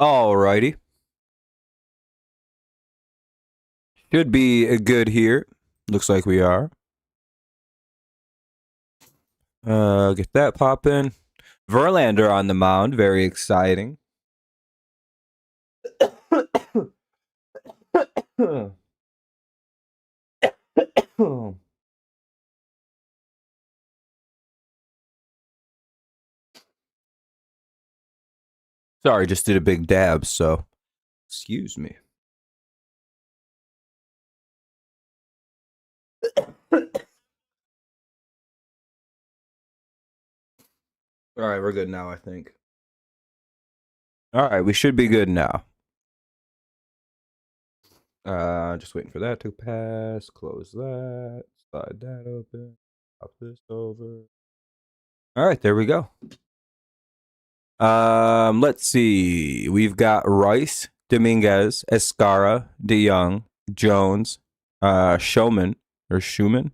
Alrighty. Should be good here. Looks like we are. Get that popping. Verlander on the mound. Very exciting. Sorry, just did a big dab, so excuse me. All right, we're good now, I think. All right, we should be good now. Just waiting for that to pass. Close that. Slide that open. Pop this over. All right, there we go. Let's see. We've got Rice, Dominguez, Escara, DeYoung, Jones, Showman or Schumann,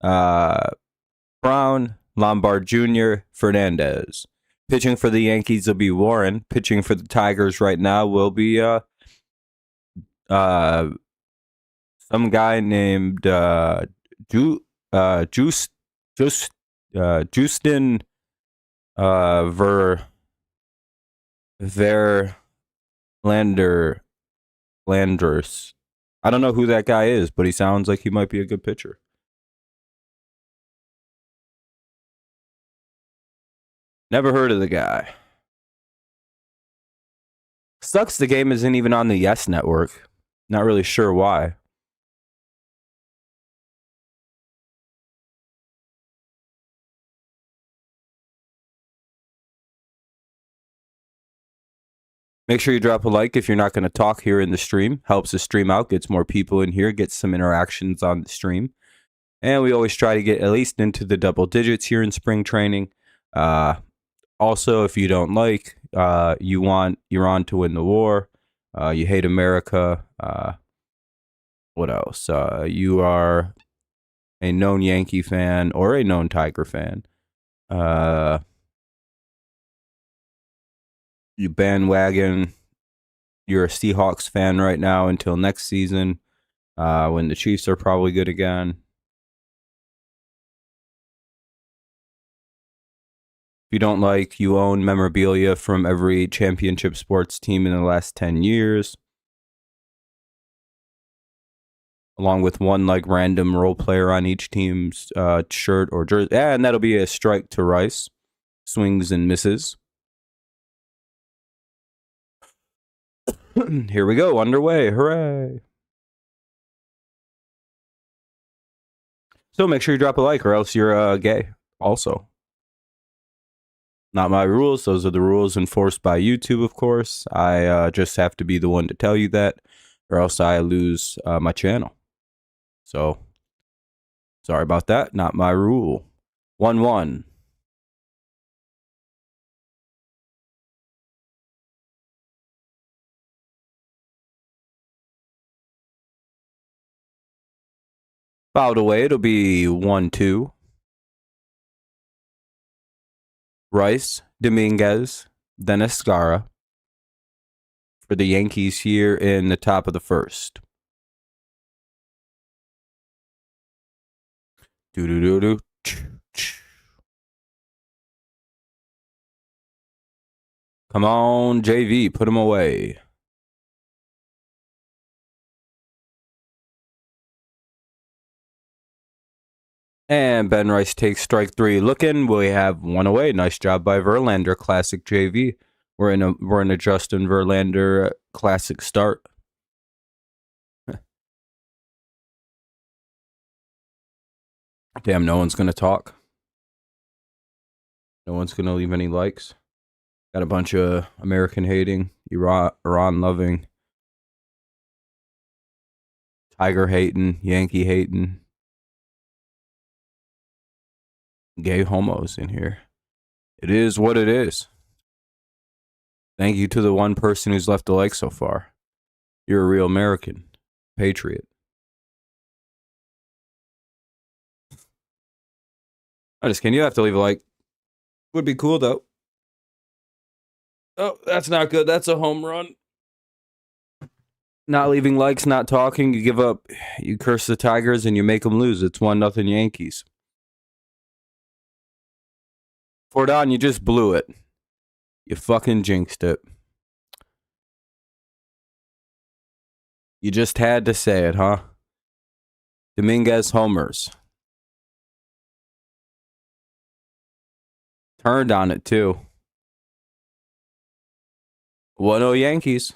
Brown, Lombard Jr., Fernandez. Pitching for the Yankees will be Warren. Pitching for the Tigers right now will be some guy named Justin Landers. I don't know who that guy is, but he sounds like he might be a good pitcher. Never heard of the guy. Sucks the game isn't even on the Yes Network. Not really sure why. Make sure you drop a like if you're not going to talk here in the stream. Helps the stream out, gets more people in here, gets some interactions on the stream. And we always try to get at least into the double digits here in spring training. Also, if you don't like, you're on to win the war. You hate America. What else? You are a known Yankee fan or a known Tiger fan. You bandwagon. You're a Seahawks fan right now until next season, when the Chiefs are probably good again. If you don't like, you own memorabilia from every championship sports team in the last 10 years. Along with one like random role player on each team's shirt or jersey. And that'll be a strike to Rice. Swings and misses. Here we go, underway. Hooray. So make sure you drop a like or else you're gay also. Not my rules. Those are the rules enforced by YouTube, of course. I just have to be the one to tell you that, or else I lose my channel. So, sorry about that. Not my rule. 1-1. Fouled away. It'll be 1-2. Rice, Dominguez, then Escara for the Yankees here in the top of the first. Do-do-do-do. Come on, JV, put him away. And Ben Rice takes strike three. Looking, we have one away. Nice job by Verlander. Classic JV. We're in a Justin Verlander classic start. Damn, no one's gonna talk. No one's gonna leave any likes. Got a bunch of American hating, Iran loving, Tiger hating, Yankee hating, gay homos in here. It is what it is. Thank you to the one person who's left a like so far. You're a real American patriot. I just kidding. You have to leave a like. Would be cool though. Oh, that's not good. That's a home run. Not leaving likes, not talking. You give up. You curse the Tigers and you make them lose. It's 1-0 Yankees. Fordon, you just blew it. You fucking jinxed it. You just had to say it, huh? Dominguez homers. Turned on it, too. 1-0 Yankees.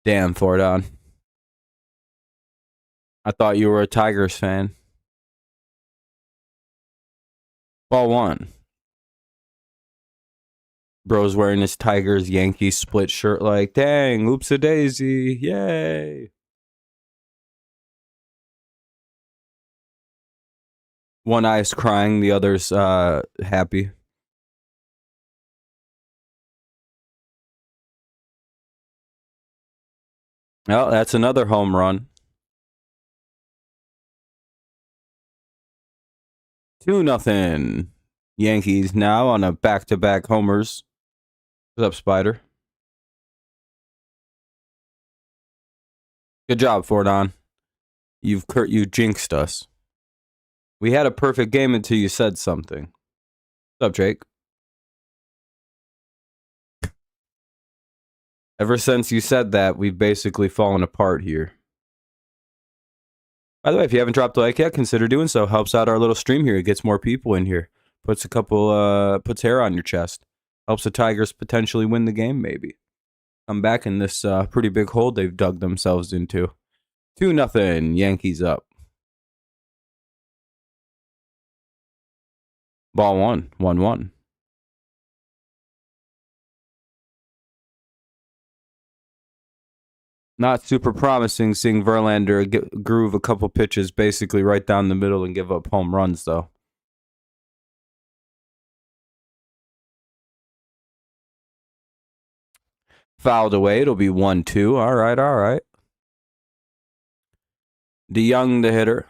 Damn, Fordon. I thought you were a Tigers fan. Ball one. Bro's wearing his Tigers Yankees split shirt like, dang, oops-a-daisy, yay. One eye's crying, the other's happy. Oh, that's another home run. 2-0. Yankees now on a back-to-back homers. What's up, Spider? Good job, Fordon. You jinxed us. We had a perfect game until you said something. What's up, Jake? Ever since you said that, we've basically fallen apart here. By the way, if you haven't dropped a like yet, consider doing so. Helps out our little stream here. It gets more people in here. Puts hair on your chest. Helps the Tigers potentially win the game, maybe. Come back in this pretty big hole they've dug themselves into. 2-0. Yankees up. Ball one. 1-1. Not super promising seeing Verlander groove a couple pitches basically right down the middle and give up home runs, though. Fouled away. It'll be 1-2. All right, all right. DeYoung, the hitter.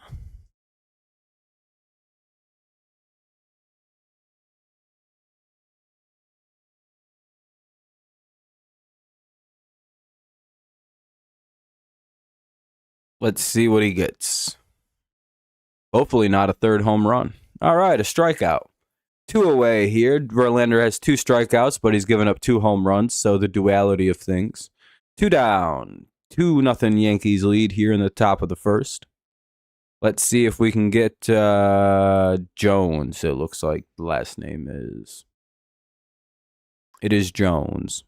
Let's see what he gets. Hopefully not a third home run. All right, a strikeout. 2 away here. Verlander has 2 strikeouts, but he's given up 2 home runs, so the duality of things. 2 down. 2-0 Yankees lead here in the top of the first. Let's see if we can get Jones. It looks like the last name is. It is Jones.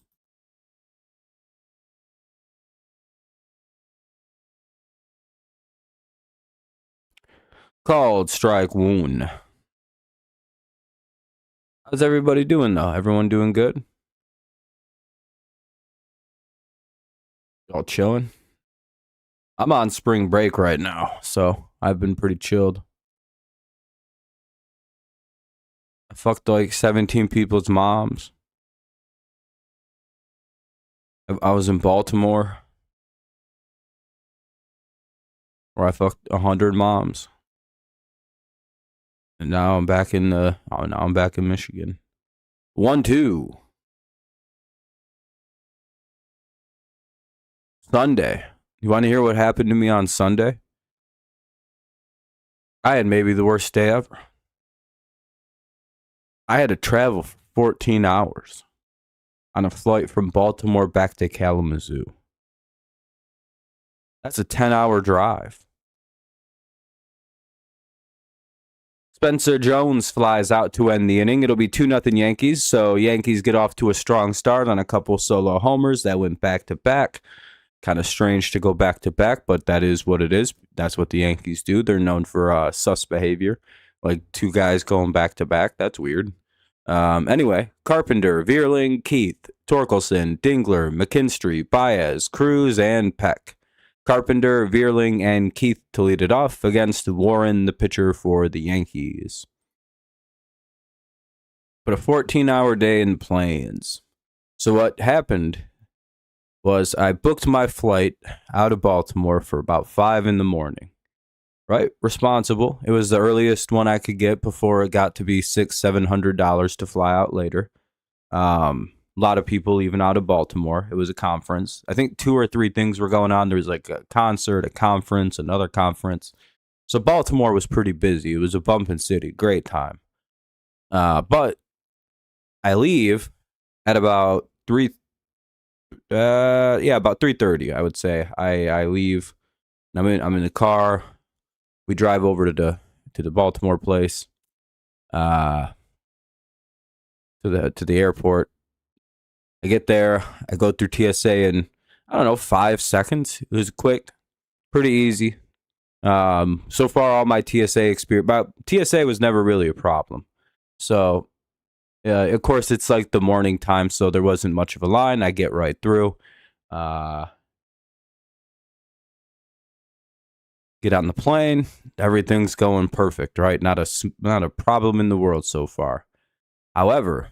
Called strike one. How's everybody doing, though? Everyone doing good? Y'all chilling? I'm on spring break right now, so I've been pretty chilled. I fucked like 17 people's moms. I was in Baltimore, where I fucked 100 moms. And now I'm back in Michigan. 1-2. Sunday. You want to hear what happened to me on Sunday? I had maybe the worst day ever. I had to travel for 14 hours on a flight from Baltimore back to Kalamazoo. That's a 10-hour drive. Spencer Jones flies out to end the inning. It'll be 2-0 Yankees, so Yankees get off to a strong start on a couple solo homers that went back-to-back. Kind of strange to go back-to-back, but that is what it is. That's what the Yankees do. They're known for sus behavior, like 2 guys going back-to-back. That's weird. Anyway, Carpenter, Vierling, Keith, Torkelson, Dingler, McKinstry, Baez, Cruz, and Peck. Carpenter, Vierling, and Keith to lead it off against Warren, the pitcher for the Yankees. But a 14-hour day in the plains. So what happened was I booked my flight out of Baltimore for about 5 in the morning. right? Responsible. It was the earliest one I could get before it got to be $600-700 to fly out later. A lot of people even out of Baltimore. It was a conference. I think 2 or 3 things were going on. There was like a concert, a conference, another conference. So Baltimore was pretty busy. It was a bumping city. Great time. But I leave at about about 3:30. I would say I leave. I'm in the car. We drive over to the Baltimore place, to the airport. I get there. I go through TSA in, I don't know, 5 seconds. It was quick, pretty easy. So far, all my TSA experience, but TSA was never really a problem. So, of course, it's like the morning time, so there wasn't much of a line. I get right through. Get on the plane. Everything's going perfect, right? Not a problem in the world so far. However,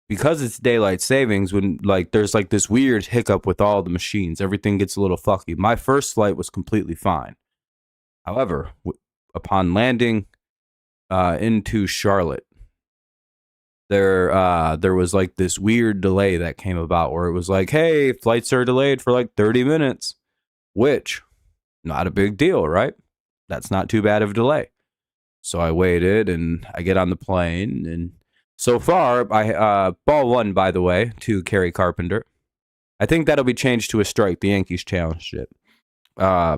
because it's daylight savings, when like there's like this weird hiccup with all the machines, everything gets a little fucky. My first flight was completely fine. However, upon landing into Charlotte, there was like this weird delay that came about where it was like, hey, flights are delayed for like 30 minutes, which not a big deal, right? That's not too bad of a delay. So I waited and I get on the plane, and so far I ball one, by the way, to Kerry Carpenter. I think that'll be changed to a strike. The Yankees challenged it. We're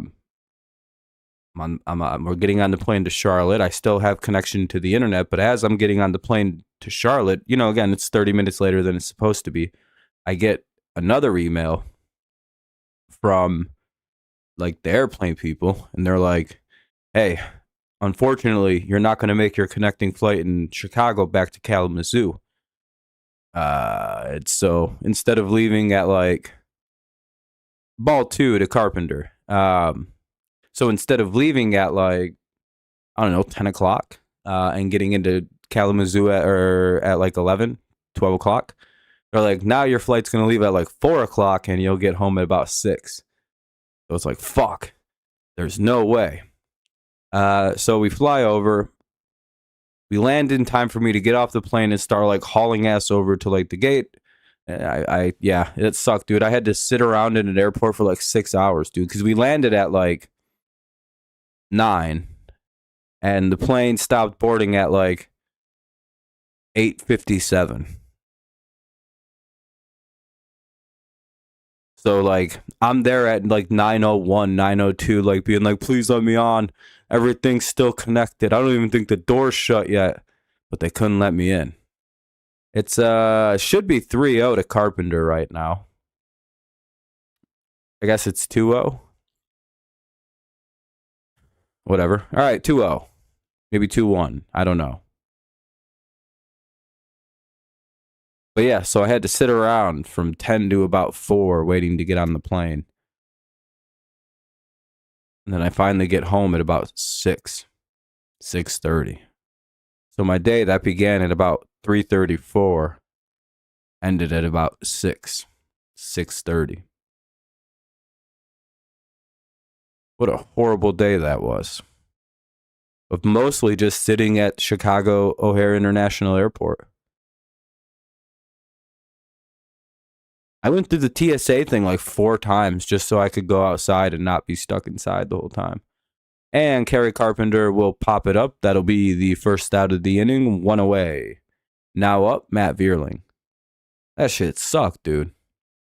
getting on the plane to Charlotte. I still have connection to the internet, but as I'm getting on the plane to Charlotte, again, it's 30 minutes later than it's supposed to be. I get another email from like the airplane people, and they're like, hey, unfortunately, you're not going to make your connecting flight in Chicago back to Kalamazoo. So instead of leaving at like ball 2 to Carpenter, so instead of leaving at like, I don't know, 10 o'clock and getting into Kalamazoo at like 11, 12 o'clock, they're like, now your flight's going to leave at like 4 o'clock and you'll get home at about 6. So it's like, fuck, there's no way. So we fly over. We land in time for me to get off the plane and start like hauling ass over to like the gate. And yeah, it sucked, dude. I had to sit around in an airport for like 6 hours, dude, because we landed at like 9 and the plane stopped boarding at like 8:57. So like I'm there at like 9:01, 9:02, like being like, please let me on. Everything's still connected. I don't even think the door's shut yet, but they couldn't let me in. It's should be 3-0 to Carpenter right now. I guess it's 2-0. Whatever. All right, 2-0. Maybe 2-1. I don't know. But yeah, so I had to sit around from 10 to about 4 waiting to get on the plane. And then I finally get home at about 6:30. So my day that began at about 3:34 ended at about 6:30. What a horrible day that was. Of mostly just sitting at Chicago O'Hare International Airport. I went through the TSA thing like 4 times just so I could go outside and not be stuck inside the whole time. And Kerry Carpenter will pop it up. That'll be the first out of the inning. 1 away. Now up, Matt Vierling. That shit sucked, dude.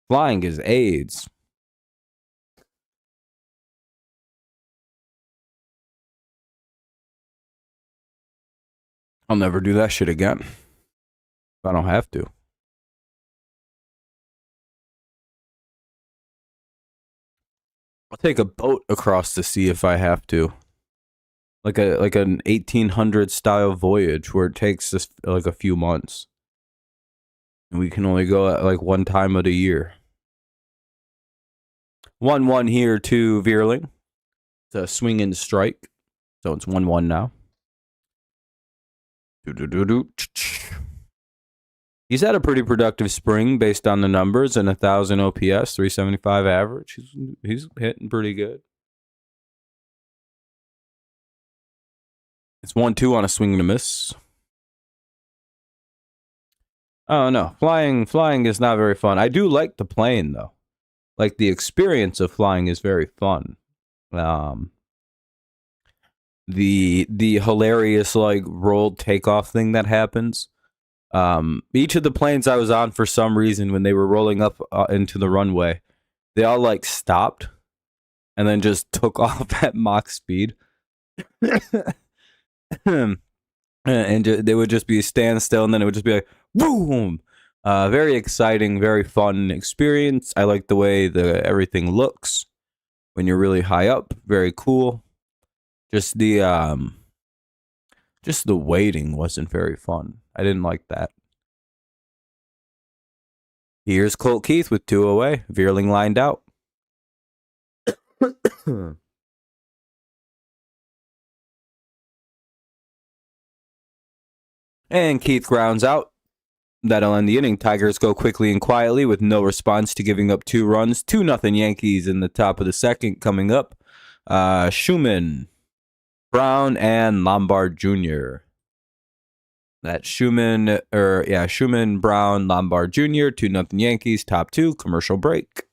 Flying is AIDS. I'll never do that shit again. I don't have to. I'll take a boat across the sea if I have to. Like an 1800 style voyage where it takes us like a few months. And we can only go at like one time of the year. 1-1 here to Vierling. It's a swing and strike. So it's 1-1 now. He's had a pretty productive spring based on the numbers, and 1,000 OPS, 375 average. He's hitting pretty good. It's 1-2 on a swing and a miss. Oh no, flying is not very fun. I do like the plane though. Like the experience of flying is very fun. Um, the hilarious like rolled takeoff thing that happens. Each of the planes I was on, for some reason, when they were rolling up into the runway, they all like stopped and then just took off at Mach speed. And they would just be standstill, and then it would just be like boom. Very exciting, very fun experience. I like the way everything looks when you're really high up. Very cool. Just the waiting wasn't very fun. I didn't like that. Here's Colt Keith with 2 away. Veerling lined out. And Keith grounds out. That'll end the inning. Tigers go quickly and quietly with no response to giving up 2 runs. 2-0 Yankees in the top of the second coming up. Schumann, Brown, and Lombard Jr. That's Schumann, Brown, Lombard Jr., 2-0 Yankees, top 2, commercial break.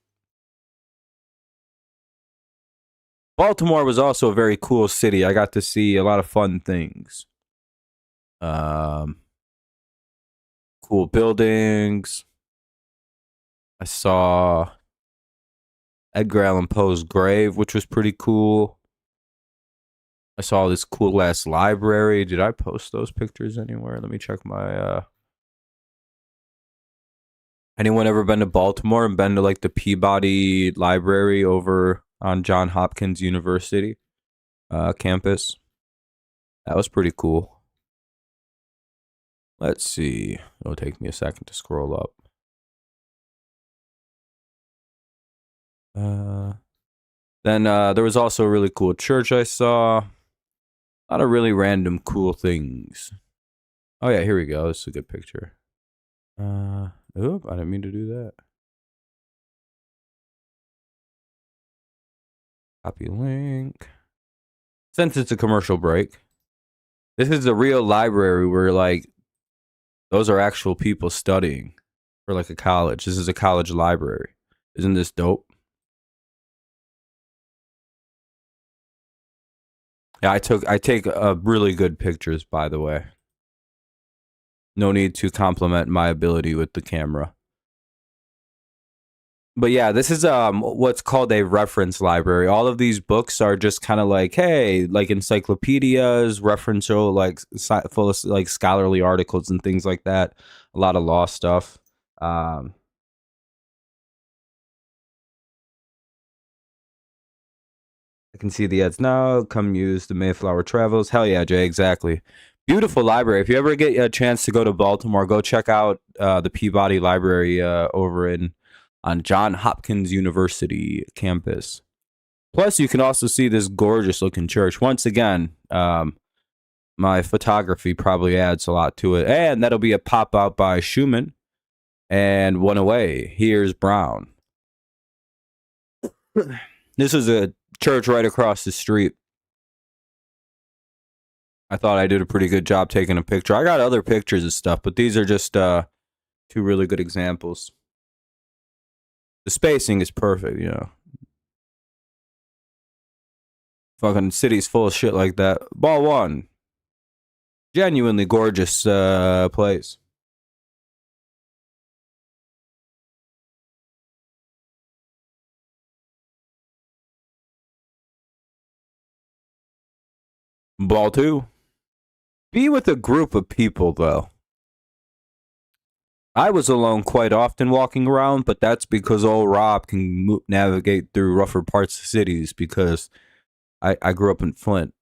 Baltimore was also a very cool city. I got to see a lot of fun things. Cool buildings. I saw Edgar Allan Poe's grave, which was pretty cool. I saw this cool ass library. Did I post those pictures anywhere? Let me check my Anyone ever been to Baltimore and been to like the Peabody Library over on Johns Hopkins University campus? That was pretty cool. Let's see. It'll take me a second to scroll up. Then there was also a really cool church I saw. A lot of really random cool things. Oh yeah, here we go. This is a good picture. Oop, I didn't mean to do that. Copy link. Since it's a commercial break, this is a real library where like those are actual people studying for like a college. This is a college library. Isn't this dope? Yeah, I take really good pictures, by the way. No need to compliment my ability with the camera. But yeah, this is what's called a reference library. All of these books are just kind of like, hey, like encyclopedias, referential, like full of like scholarly articles and things like that. A lot of law stuff. I can see the ads now. Come use the Mayflower Travels. Hell yeah, Jay, exactly. Beautiful library. If you ever get a chance to go to Baltimore, go check out the Peabody Library over on Johns Hopkins University campus. Plus, you can also see this gorgeous looking church. Once again, my photography probably adds a lot to it. And that'll be a pop out by Schumann. And 1 away. Here's Brown. This is a church right across the street. I thought I did a pretty good job taking a picture. I got other pictures and stuff, but these are just 2 really good examples. The spacing is perfect, you know. Fucking city's full of shit like that. Ball 1. Genuinely gorgeous place. Ball 2. Be with a group of people, though. I was alone quite often walking around, but that's because old Rob can navigate through rougher parts of cities because I grew up in Flint.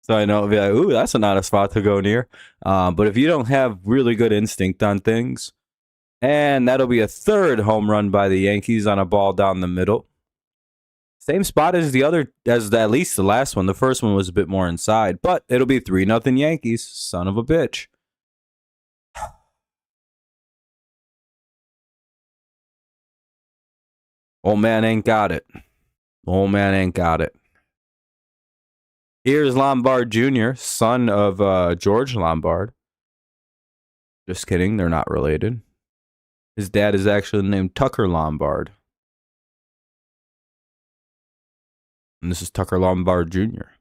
So I know it'll be like, ooh, that's not a spot to go near. But if you don't have really good instinct on things, and that'll be a 3rd home run by the Yankees on a ball down the middle. Same spot as at least the last one. The first one was a bit more inside, but it'll be 3-0 Yankees. Son of a bitch. Old man ain't got it. Old man ain't got it. Here's Lombard Jr., son of George Lombard. Just kidding, they're not related. His dad is actually named Tucker Lombard. And this is Tucker Lombard Jr.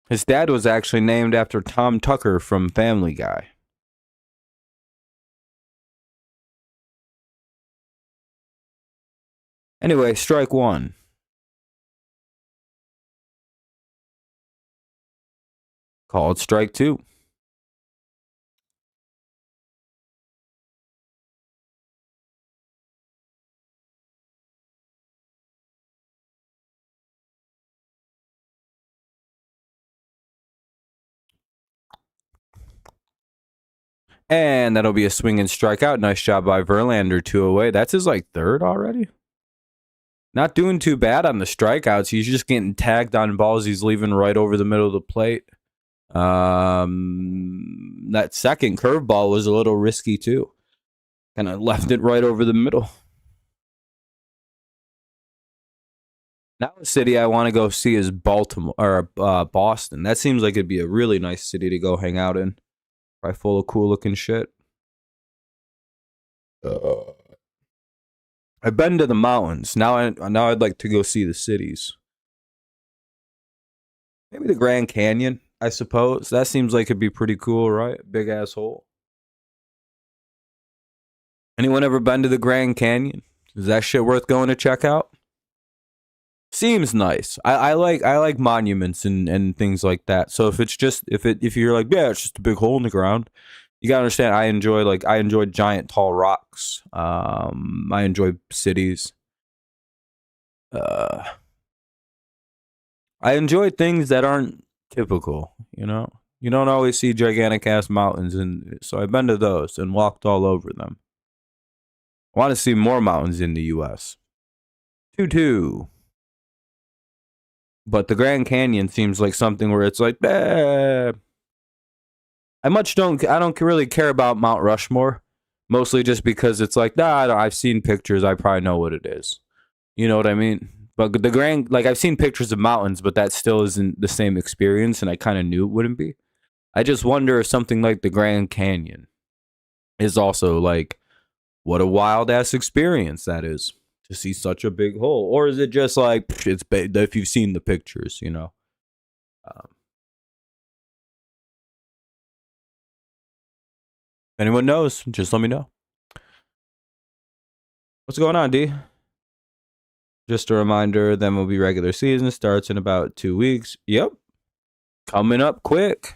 His dad was actually named after Tom Tucker from Family Guy. Anyway, strike one. Called strike two. And that'll be a swing and strikeout. Nice job by Verlander, 2 away. That's his like third already. Not doing too bad on the strikeouts. He's just getting tagged on balls he's leaving right over the middle of the plate. That second curveball was a little risky too. Kind of left it right over the middle. Now a city I want to go see is Baltimore or Boston. That seems like it'd be a really nice city to go hang out in. Probably full of cool looking shit. I've been to the mountains. Now I'd like to go see the cities. Maybe the Grand Canyon, I suppose. That seems like it'd be pretty cool, right? Big ass hole. Anyone ever been to the Grand Canyon? Is that shit worth going to check out? Seems nice. I like monuments and things like that. So if it's just if you're like, yeah, it's just a big hole in the ground, you gotta understand I enjoy giant tall rocks. I enjoy cities. I enjoy things that aren't typical, you know? You don't always see gigantic ass mountains, and so I've been to those and walked all over them. I want to see more mountains in the US. 2-2. But the Grand Canyon seems like something where it's like, I don't really care about Mount Rushmore, mostly just because it's like, I've seen pictures, I probably know what it is. You know what I mean? But the Grand, like I've seen pictures of mountains, but that still isn't the same experience, and I kind of knew it wouldn't be. I just wonder if something like the Grand Canyon is also like, what a wild ass experience that is. To see such a big hole, or is it just like it's if you've seen the pictures, you know? Anyone knows? Just let me know. What's going on, D? Just a reminder, then will be regular season starts in about 2 weeks. Yep, coming up quick.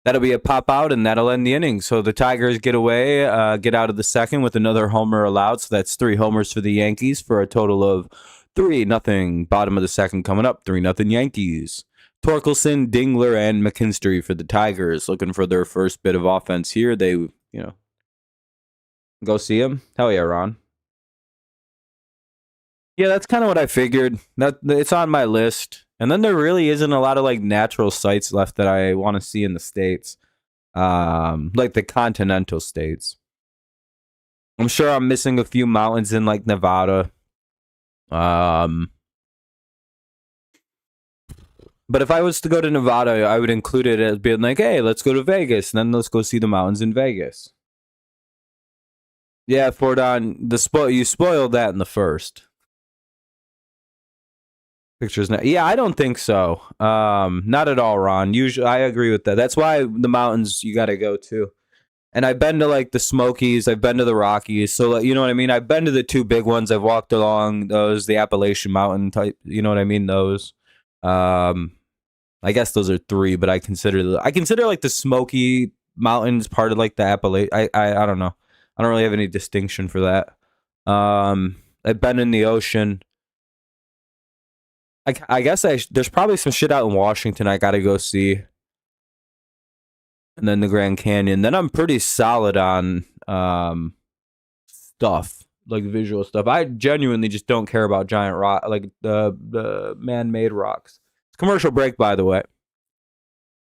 That'll be a pop out, and that'll end the inning. So the Tigers get away, get out of the second with another homer allowed. So that's 3 homers for the Yankees for a total of 3-0. Bottom of the second coming up, 3-0 Yankees. Torkelson, Dingler, and McKinstry for the Tigers, looking for their first bit of offense here. They, go see him. Hell yeah, Ron. Yeah, that's kind of what I figured. It's on my list. And then there really isn't a lot of like natural sites left that I want to see in the States. Like the continental states. I'm sure I'm missing a few mountains in like Nevada. But if I was to go to Nevada, I would include it as being like, hey, let's go to Vegas, and then let's go see the mountains in Vegas. Yeah, Fordon, you spoiled that in the first. Pictures now. Yeah, I don't think so. Not at all, Ron. Usually, I agree with that. That's why the mountains you got to go to. And I've been to like the Smokies. I've been to the Rockies. So like, you know what I mean. I've been to the 2 big ones. I've walked along those, the Appalachian Mountain type. You know what I mean. Those. I guess those are 3, but I consider like the Smoky Mountains part of like the Appalachian. I don't know. I don't really have any distinction for that. I've been in the ocean. I guess there's probably some shit out in Washington I gotta go see. And then the Grand Canyon. Then I'm pretty solid on stuff, like visual stuff. I genuinely just don't care about giant rock, like the man-made rocks. It's commercial break, by the way.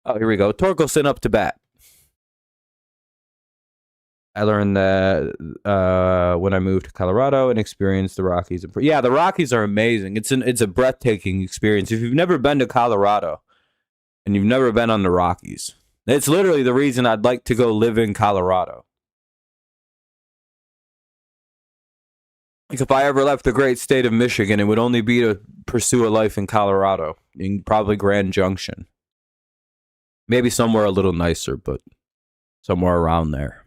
Oh, here we go. Torkelson up to bat. I learned that when I moved to Colorado and experienced the Rockies. Yeah, the Rockies are amazing. It's a breathtaking experience. If you've never been to Colorado and you've never been on the Rockies, it's literally the reason I'd like to go live in Colorado. Like if I ever left the great state of Michigan, it would only be to pursue a life in Colorado, in probably Grand Junction. Maybe somewhere a little nicer, but somewhere around there.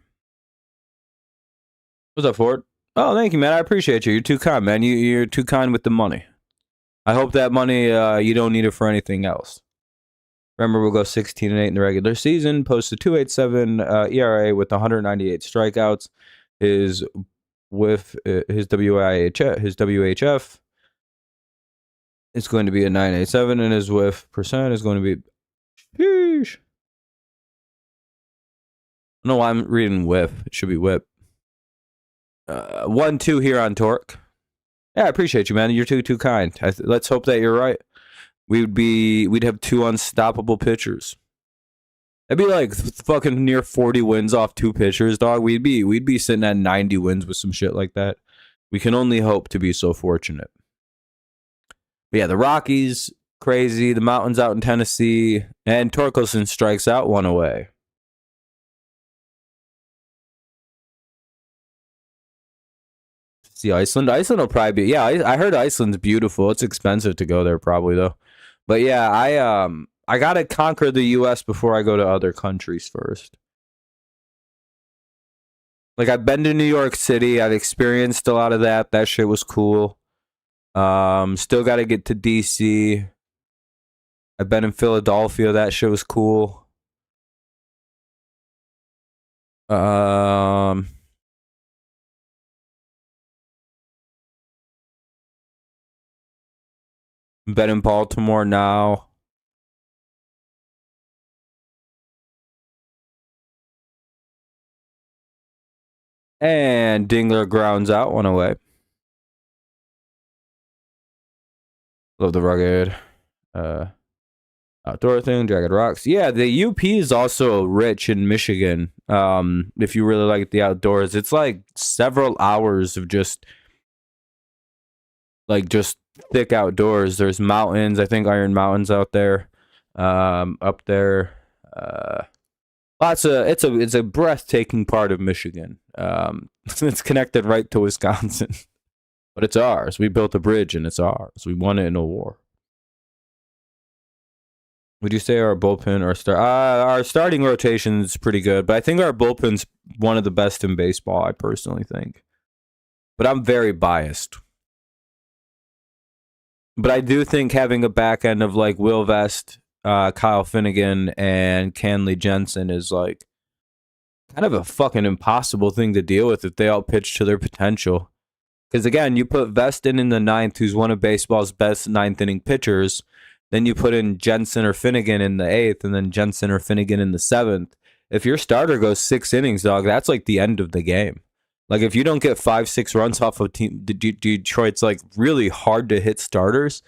What's up, Ford? Oh, thank you, man. I appreciate you. You're too kind, man. You're too kind with the money. I hope that money, you don't need it for anything else. Remember, we'll go 16-8 in the regular season. Posted 2.87 ERA with 198 strikeouts. His WHF is going to be a 9.87, and his whiff percent is going to be. Sheesh. I don't know why I'm reading whiff. It should be whip. 1-2 here on Torque. Yeah, I appreciate you, man. You're too kind. Let's hope that you're right. We'd have 2 unstoppable pitchers. That'd be like fucking near 40 wins off 2 pitchers, dog. We'd be sitting at 90 wins with some shit like that. We can only hope to be so fortunate. But yeah, the Rockies, crazy. The mountains out in Tennessee, and Torkelson strikes out 1 away. See Iceland. Iceland will probably be. Yeah, I heard Iceland's beautiful. It's expensive to go there, probably though. But yeah, I gotta conquer the U.S. before I go to other countries first. Like I've been to New York City. I've experienced a lot of that. That shit was cool. Still got to get to D.C. I've been in Philadelphia. That shit was cool. Been in Baltimore now. And Dingler grounds out 1 away. Love the rugged outdoor thing, Jagged Rocks. Yeah, the UP is also rich in Michigan. If you really like the outdoors, it's like several hours of just thick outdoors. There's mountains. I think Iron Mountain's out there. Up there. It's a breathtaking part of Michigan. It's connected right to Wisconsin. But it's ours. We built a bridge and it's ours. We won it in a war. Would you say our bullpen or our starting rotation is pretty good, but I think our bullpen's one of the best in baseball, I personally think. But I'm very biased. But I do think having a back end of like Will Vest, Kyle Finnegan, and Canley Jensen is like kind of a fucking impossible thing to deal with if they all pitch to their potential. Because again, you put Vest in the 9th, who's one of baseball's best 9th inning pitchers. Then you put in Jensen or Finnegan in the 8th, and then Jensen or Finnegan in the 7th. If your starter goes 6 innings, dog, that's like the end of the game. Like if you don't get 5-6 runs off of Detroit's like really hard to hit starters,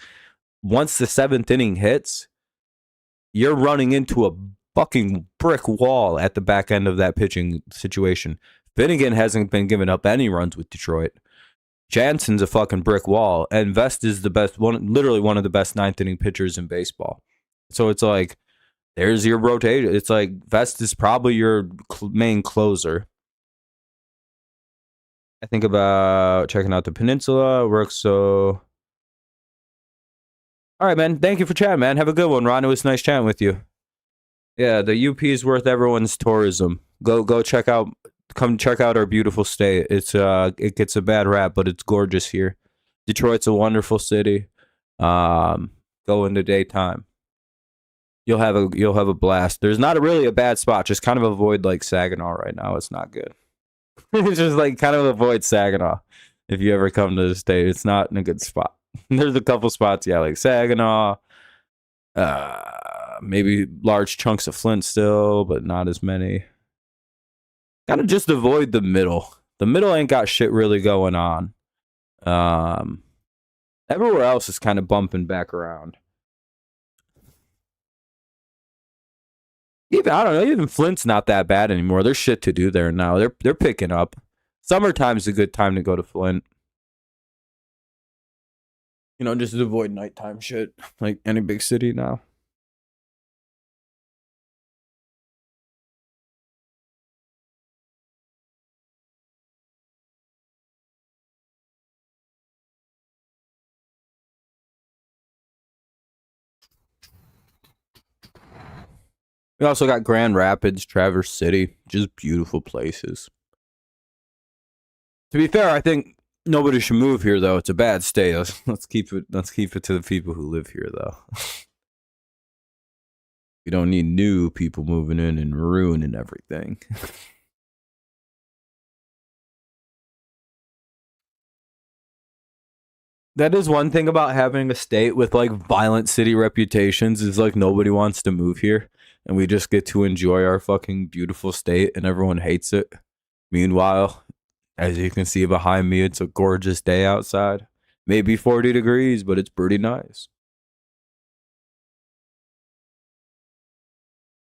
once the 7th inning hits, you're running into a fucking brick wall at the back end of that pitching situation. Finnegan hasn't been giving up any runs with Detroit. Jansen's a fucking brick wall, and Vest is the best one, literally one of the best 9th inning pitchers in baseball. So it's like, there's your rotation. It's like Vest is probably your main closer. I think about checking out the Peninsula. Works so. All right, man. Thank you for chatting, man. Have a good one, Ron. It was nice chatting with you. Yeah, the UP is worth everyone's tourism. Go check out. Come check out our beautiful state. It gets a bad rap, but it's gorgeous here. Detroit's a wonderful city. Go in the daytime. You'll have a blast. There's not really a bad spot. Just kind of avoid like Saginaw right now. It's not good. Just like kind of avoid Saginaw if you ever come to the state. It's not in a good spot. There's a couple spots, yeah, like Saginaw. Maybe large chunks of Flint still, but not as many. Gotta just avoid the middle. The middle ain't got shit really going on. Everywhere else is kind of bumping back around. Even I don't know. Even Flint's not that bad anymore. There's shit to do there now. They're picking up. Summertime's a good time to go to Flint. You know, just avoid nighttime shit like any big city now. We also got Grand Rapids, Traverse City, just beautiful places. To be fair, I think nobody should move here though. It's a bad state. Let's keep it. Let's keep it to the people who live here though. We don't need new people moving in and ruining everything. That is one thing about having a state with like violent city reputations is like nobody wants to move here and we just get to enjoy our fucking beautiful state and everyone hates it. Meanwhile, as you can see behind me, it's a gorgeous day outside. Maybe 40 degrees, but it's pretty nice.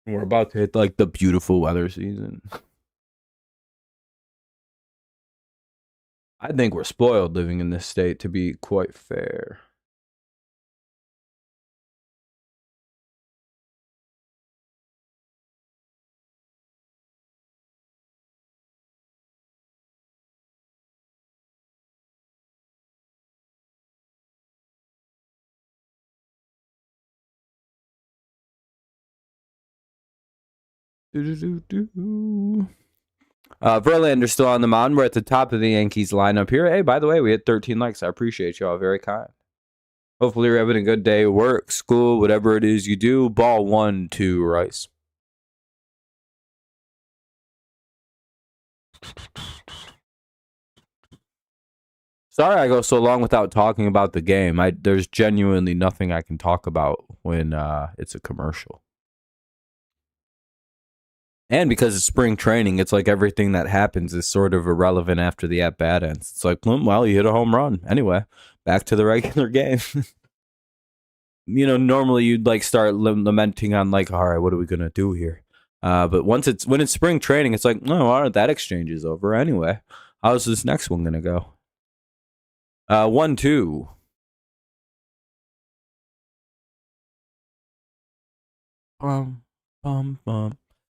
We're about to hit like the beautiful weather season. I think we're spoiled living in this state, to be quite fair. Verlander still on the mound. We're at the top of the Yankees lineup here. Hey, by the way, we had 13 likes. I appreciate y'all. Very kind. Hopefully you're having a good day. Work, school, whatever it is you do. Ball 1-2, Rice. Sorry I go so long without talking about the game. There's genuinely nothing I can talk about when it's a commercial. And because it's spring training, it's like everything that happens is sort of irrelevant after the at-bat ends. It's like, well, you hit a home run. Anyway, back to the regular game. You know, normally you'd like start lamenting on like, all right, what are we going to do here? But when it's spring training, it's like, no, all right, that exchange is over anyway. How's this next one going to go? 1-2.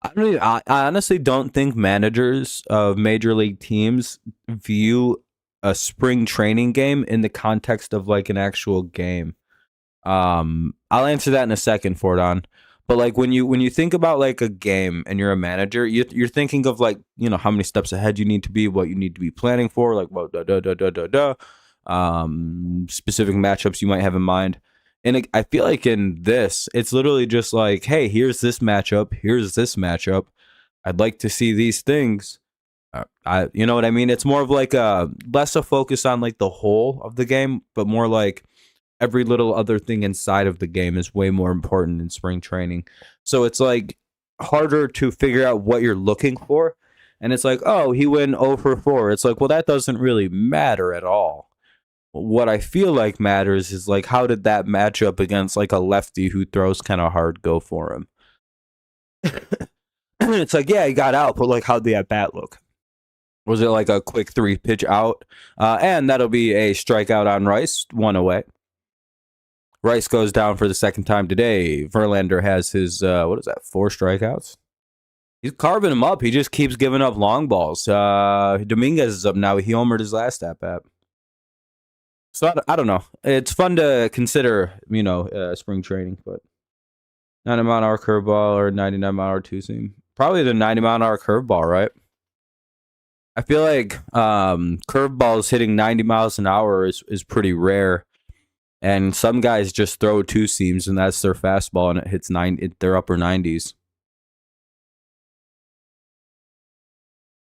I honestly don't think managers of major league teams view a spring training game in the context of like an actual game. I'll answer that in a second, Fordon. But like when you think about like a game and you're a manager, you're thinking of like, you know, how many steps ahead you need to be, what you need to be planning for, like what specific matchups you might have in mind. And I feel like in this, it's literally just like, hey, here's this matchup. Here's this matchup. I'd like to see these things. You know what I mean? It's more of like less a focus on like the whole of the game, but more like every little other thing inside of the game is way more important in spring training. So it's like harder to figure out what you're looking for. And it's like, oh, he went 0 for 4. It's like, well, that doesn't really matter at all. What I feel like matters is like, how did that match up against like a lefty who throws kind of hard go for him? It's like, yeah, he got out, but like, how'd the at bat look? Was it like a quick 3-pitch out? And that'll be a strikeout on Rice, 1 away. Rice goes down for the second time today. Verlander has his, 4 strikeouts? He's carving him up. He just keeps giving up long balls. Dominguez is up now. He homered his last at bat. So I don't know. It's fun to consider, you know, spring training, but 90-mile-an-hour curveball or 99-mile-an-hour two-seam. Probably the 90-mile-an-hour curveball, right? I feel like curveballs hitting 90 miles an hour is pretty rare. And some guys just throw two seams, and that's their fastball, and it hits their upper 90s.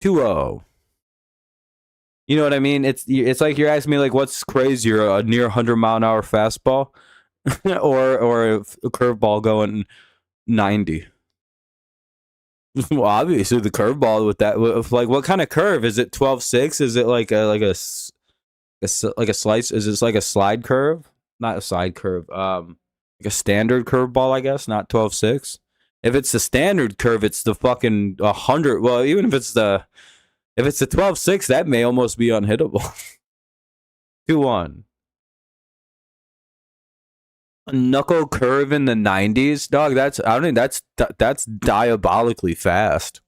2-0. You know what I mean? It's like you're asking me like, what's crazier, a near 100-mile-an-hour fastball, or a curveball going 90? Well, obviously the curveball with that. Like, what kind of curve is it? 12-6? Is it like a slice? Is it like a slide curve? Not a slide curve. Like a standard curveball, I guess. Not 12-6. If it's the standard curve, it's the fucking 100. Well, even if it's the 12-6, that may almost be unhittable. 2-1. A knuckle curve in the 90s, dog. That's diabolically fast.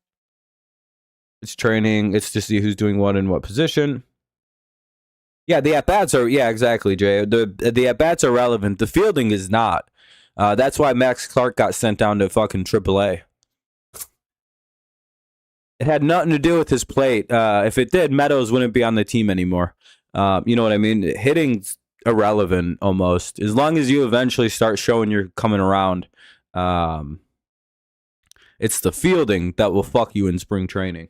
It's training. It's to see who's doing what in what position. Yeah, the at-bats are, yeah, exactly, Jay. The at-bats are relevant. The fielding is not. That's why Max Clark got sent down to fucking AAA. It had nothing to do with his plate. If it did, Meadows wouldn't be on the team anymore. You know what I mean? Hitting's irrelevant almost. As long as you eventually start showing you're coming around, it's the fielding that will fuck you in spring training.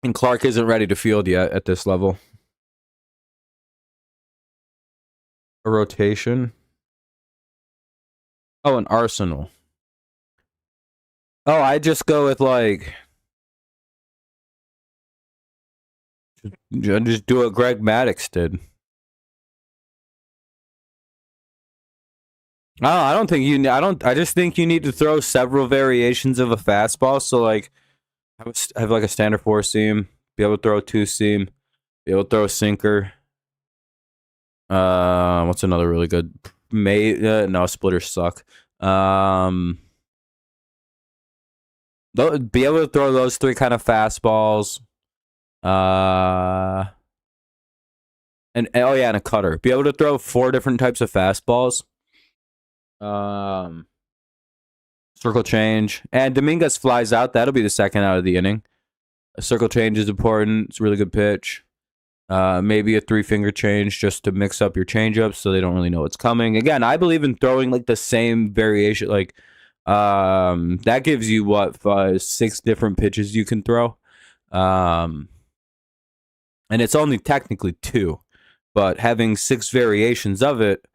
And Clark isn't ready to field yet at this level. A rotation. Oh, an arsenal. Oh, I just go with like... Just do what Greg Maddux did. Oh, I don't think you... I just think you need to throw several variations of a fastball. So like... Have like a standard 4-seam, be able to throw a 2-seam, be able to throw a sinker. What's another really good? No, splitters suck. Be able to throw those 3 kind of fastballs. And oh yeah, and a cutter. Be able to throw 4 different types of fastballs. Circle change. And Dominguez flies out. That'll be the second out of the inning. A circle change is important. It's a really good pitch. Maybe a 3-finger change just to mix up your changeups so they don't really know what's coming. Again, I believe in throwing like the same variation. Like, that gives you what, 6 different pitches you can throw. And it's only technically 2. But having 6 variations of it,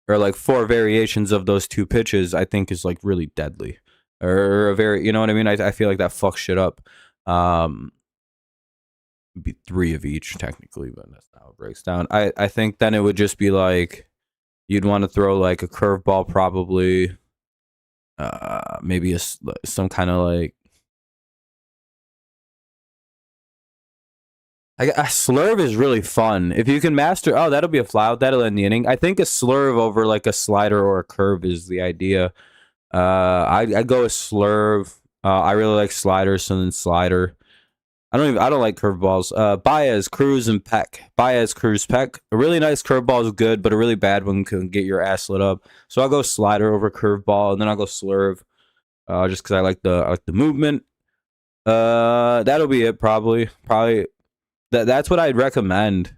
or like 4 variations of those 2 pitches, I think is like really deadly. Or a very, you know what I mean? I feel like that fucks shit up. Be 3 of each technically, but that's not how it breaks down. I think then it would just be like, you'd want to throw like a curveball probably. Maybe some kind of like, a slurve is really fun. If you can master... Oh, that'll be a flyout. That'll end the inning. I think a slurve over like a slider or a curve is the idea. I go with slurve. I really like sliders, so then slider. I don't like curveballs. Baez, Cruz, and Peck. Baez, Cruz, Peck. A really nice curveball is good, but a really bad one can get your ass lit up. So I'll go slider over curveball, and then I'll go slurve. Just because I like the movement. That'll be it probably. That's what I'd recommend.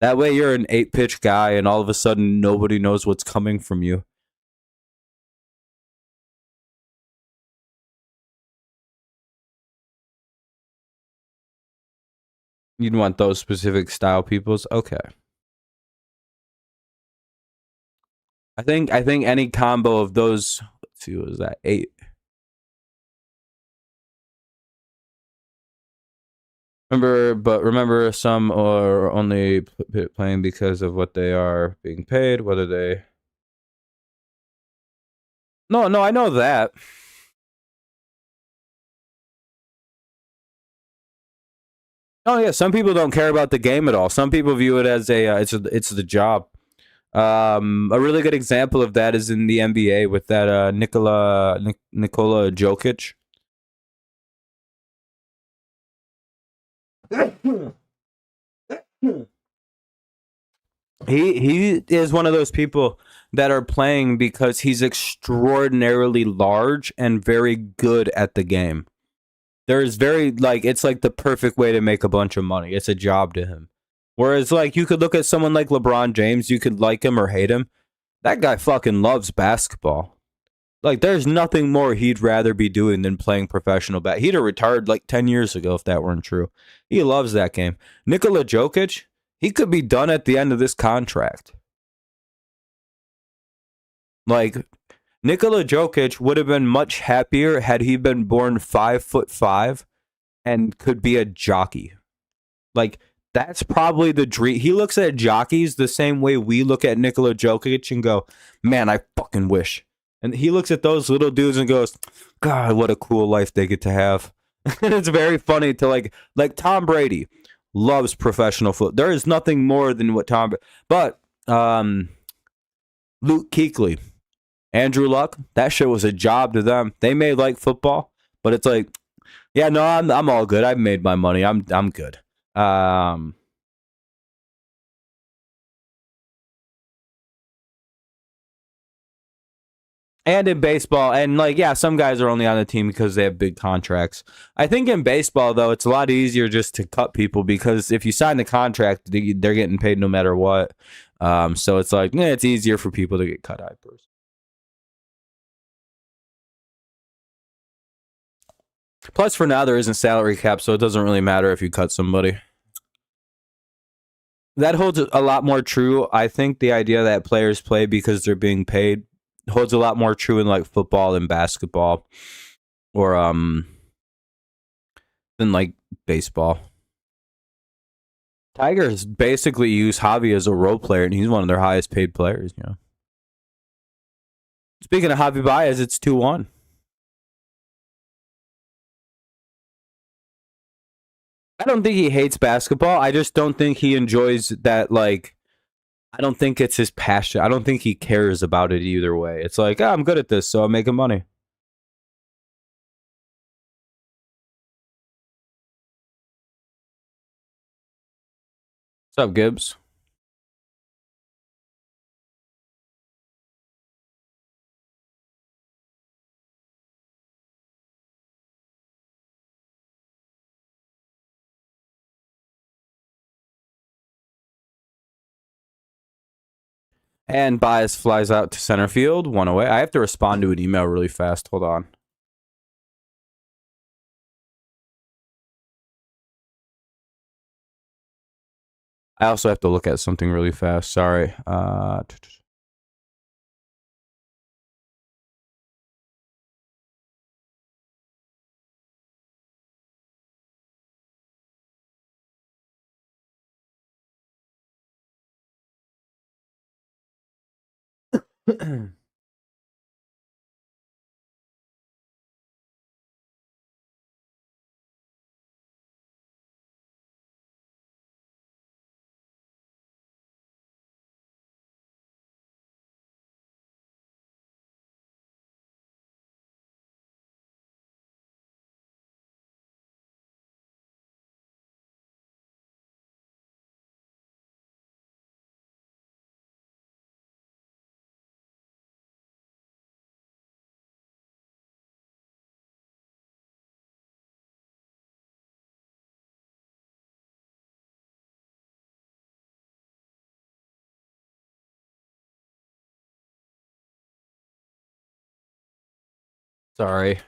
That way you're an 8-pitch guy and all of a sudden nobody knows what's coming from you. You'd want those specific style peoples? Okay. I think any combo of those... Let's see, what was that? 8. Remember, some are only playing because of what they are being paid, whether they... No, I know that. Oh yeah, some people don't care about the game at all. Some people view it as it's the job. A really good example of that is in the NBA with that Nikola Jokic. He is one of those people that are playing because he's extraordinarily large and very good at the game. There's very, like, it's like the perfect way to make a bunch of money. It's a job to him. Whereas, like, you could look at someone like LeBron James, you could like him or hate him. That guy fucking loves basketball. Like, there's nothing more he'd rather be doing than playing professional bat. He'd have retired like 10 years ago if that weren't true. He loves that game. Nikola Jokic, he could be done at the end of this contract. Like, Nikola Jokic would have been much happier had he been born 5'5" and could be a jockey. Like, that's probably the dream. He looks at jockeys the same way we look at Nikola Jokic and go, man, I fucking wish And he looks at those little dudes and goes, God, what a cool life they get to have. And it's very funny to like Tom Brady loves professional football. There is nothing more than what but Luke Kuechly, Andrew Luck, that shit was a job to them. They may like football, but it's like, yeah, no, I'm all good. I've made my money. I'm good. Um and in baseball, and like, yeah, some guys are only on the team because they have big contracts. I think in baseball, though, it's a lot easier just to cut people because if you sign the contract, they're getting paid no matter what. So it's like, it's easier for people to get cut. I personally. Plus, for now, there isn't salary cap, so it doesn't really matter if you cut somebody. That holds a lot more true. I think the idea that players play because they're being paid holds a lot more true in like football and basketball, or than like baseball. Tigers basically use Javi as a role player, and he's one of their highest paid players. Speaking of Javi Baez, it's 2-1. I don't think he hates basketball. I just don't think he enjoys that. Like, I don't think it's his passion. I don't think he cares about it either way. It's like, I'm good at this, so I'm making money. What's up, Gibbs? And Baez flies out to center field, one away. I have to respond to an email really fast. Hold on. I also have to look at something really fast. Sorry. Sorry.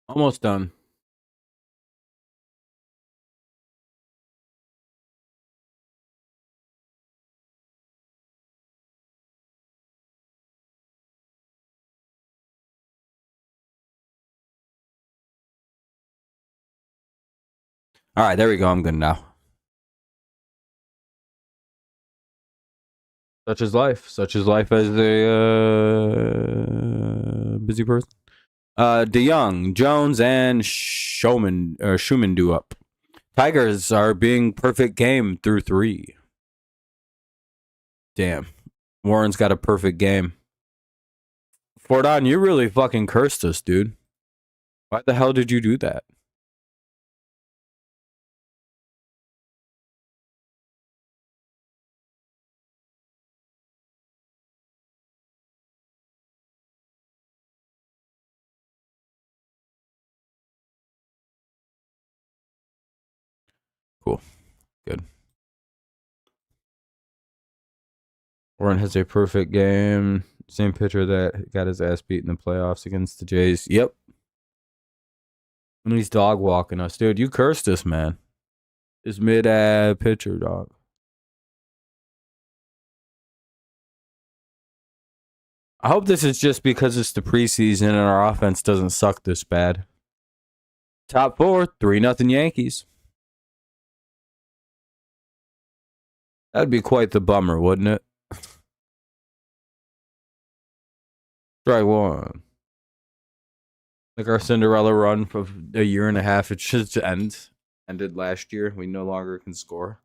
Almost done. All right, there we go. I'm good now. Such is life. Such is life as a busy person. DeYoung, Jones, and Schumann do up. Tigers are being perfect game through 3. Damn. Warren's got a perfect game. Fordon, you really fucking cursed us, dude. Why the hell did you do that? Cool. Good. Warren has a perfect game. Same pitcher that got his ass beat in the playoffs against the Jays. Yep. And he's dog walking us. Dude, you cursed us, man. This mid-ad pitcher, dog. I hope this is just because it's the preseason and our offense doesn't suck this bad. Top 4, 3-0 Yankees. That'd be quite the bummer, wouldn't it? Strike 1. Like our Cinderella run for a year and a half, it should ended last year. We no longer can score.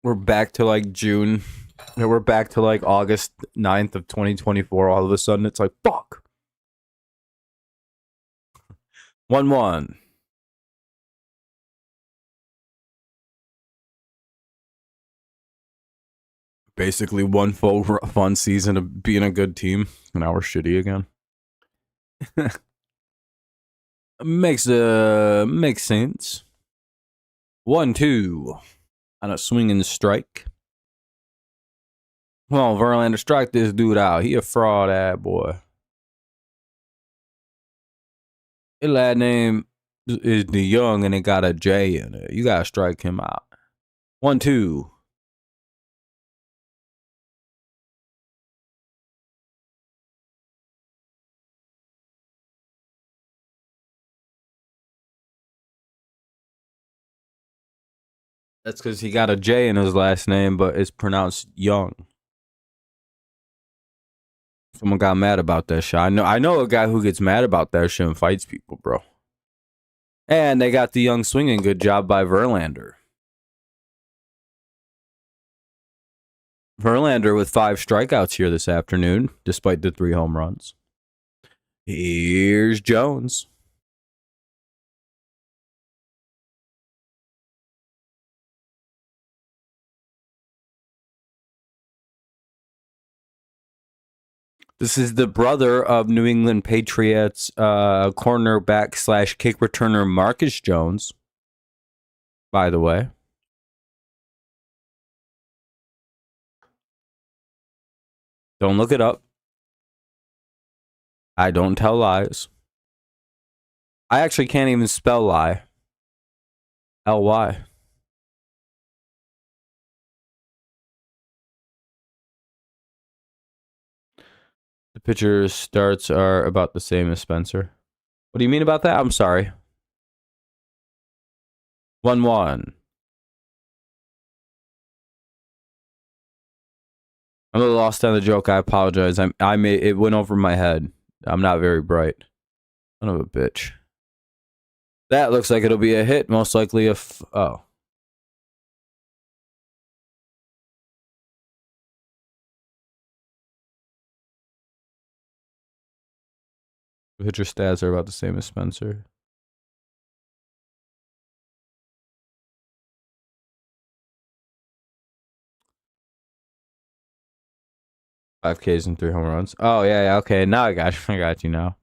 We're back to like June. We're back to like August 9th of 2024. All of a sudden, it's like, fuck. 1-1. Basically, one full fun season of being a good team. And now we're shitty again. Makes sense. 1-2 on a swinging strike. Come on, Verlander, strike this dude out. He a fraud, boy. His last name is DeYoung, and it got a J in it. You gotta strike him out. 1-2. That's because he got a J in his last name, but it's pronounced Young. Someone got mad about that shit. I know a guy who gets mad about that shit and fights people, bro. And they got the Young swinging. Good job by Verlander. Verlander with 5 strikeouts here this afternoon, despite the 3 home runs. Here's Jones. This is the brother of New England Patriots cornerback / kick returner Marcus Jones, by the way. Don't look it up. I don't tell lies. I actually can't even spell lie. L-Y. The pitcher's starts are about the same as Spencer. What do you mean about that? I'm sorry. 1-1. I'm a little lost on the joke. I apologize. It went over my head. I'm not very bright. Son of a bitch. That looks like it'll be a hit. Most likely oh. The pitcher stats are about the same as Spencer. Five Ks and 3 home runs. Oh yeah, okay. Now I got you now.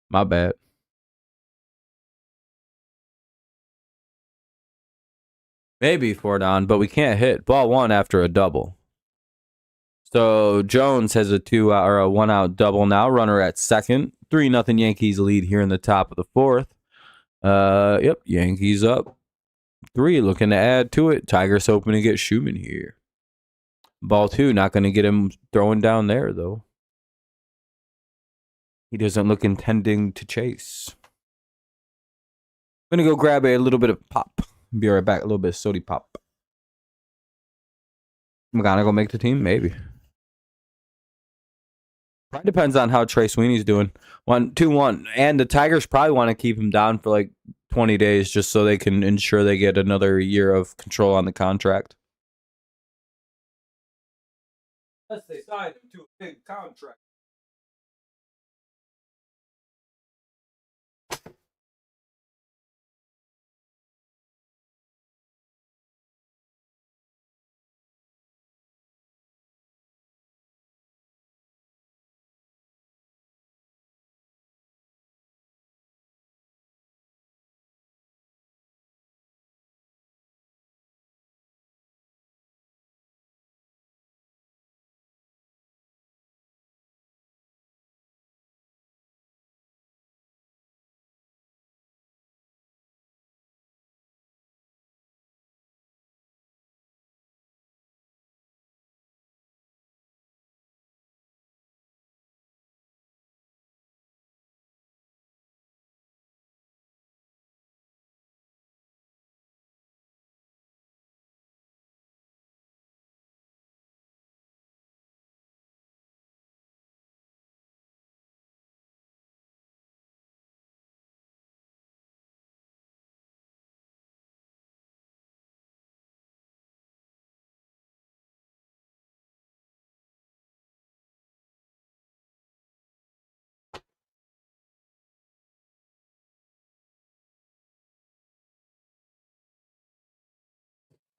My bad. Maybe 4 down, but we can't hit. Ball 1 after a double. So Jones has a 2-out or a 1-out double now. Runner at second. 3-0 Yankees lead here in the top of the 4th. Yep, Yankees up 3, looking to add to it. Tigers hoping to get Schumann here. Ball 2, not going to get him throwing down there, though. He doesn't look intending to chase. I'm going to go grab a little bit of pop. Be right back. A little bit of sody pop. McGonagall make the team? Maybe. Probably depends on how Trey Sweeney's doing. 1-2-1. And the Tigers probably want to keep him down for like 20 days just so they can ensure they get another year of control on the contract. Unless they sign him to a big contract.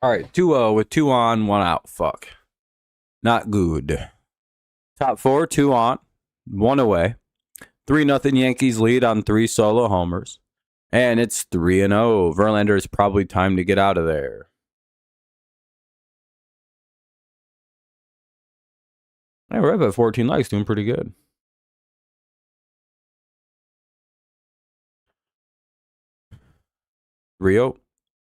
All right, 2-0 with 2 on, 1 out. Fuck. Not good. Top 4, 2 on, 1 away. 3-0 Yankees lead on 3 solo homers. And it's 3-0. Verlander, is probably time to get out of there. Hey, we're up at 14 likes, doing pretty good. Rio.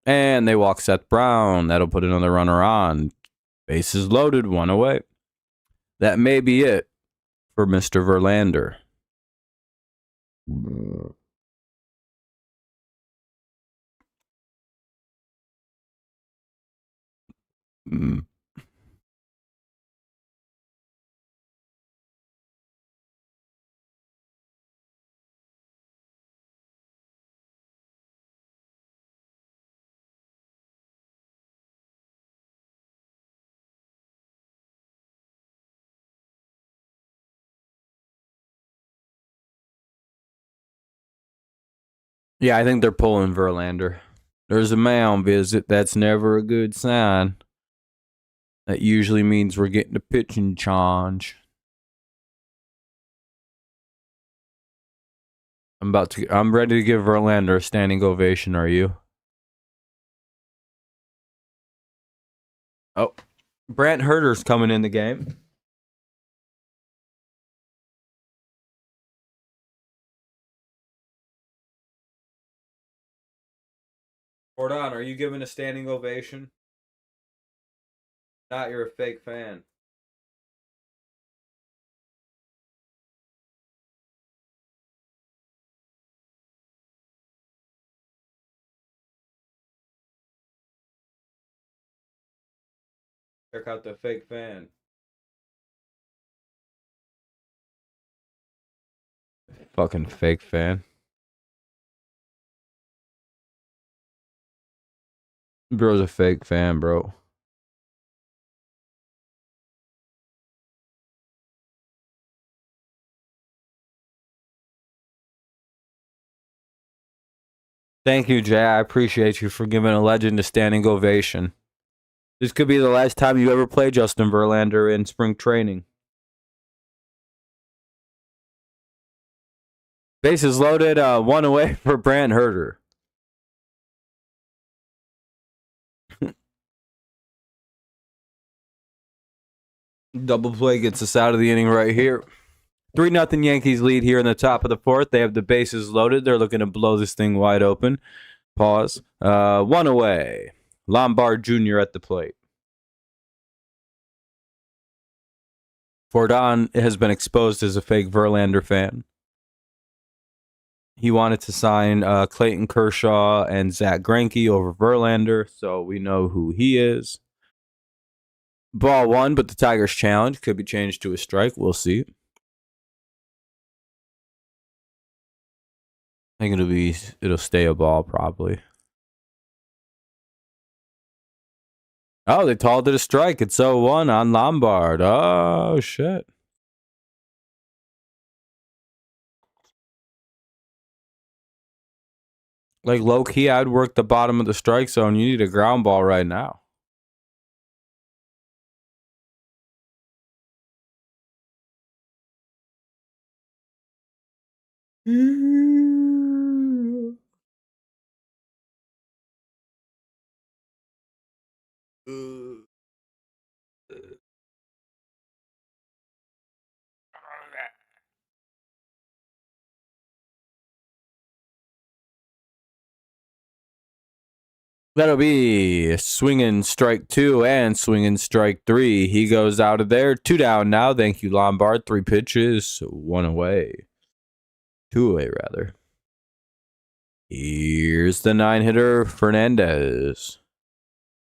And they walk Seth Brown. That'll put another runner on. Bases loaded, 1 away. That may be it for Mr. Verlander. Yeah, I think they're pulling Verlander. There's a mound visit. That's never a good sign. That usually means we're getting a pitching change. I'm ready to give Verlander a standing ovation. Are you? Oh, Brant Herter's coming in the game. Hold on, are you giving a standing ovation? Not, you're a fake fan. Check out the fake fan. Fucking fake fan. Bro's a fake fan, bro. Thank you, Jay. I appreciate you for giving a legend a standing ovation. This could be the last time you ever play Justin Verlander in spring training. Bases loaded, 1 away for Brant Herter. Double play gets us out of the inning right here. 3-0 Yankees lead here in the top of the 4th. They have the bases loaded. They're looking to blow this thing wide open. Pause. 1 away. Lombard Jr. at the plate. Fordon has been exposed as a fake Verlander fan. He wanted to sign Clayton Kershaw and Zach Greinke over Verlander, so we know who he is. Ball one, but the Tigers challenge could be changed to a strike. We'll see. I think it'll stay a ball probably. Oh, they called it a strike. It's 0-1 on Lombard. Oh shit. Like low key, I'd work the bottom of the strike zone. You need a ground ball right now. That'll be swinging strike 2 and swinging strike 3. He goes out of there. 2 down now. Thank you, Lombard. 3 pitches, 1 away. 2 away, rather. Here's the 9-hitter, Fernandez.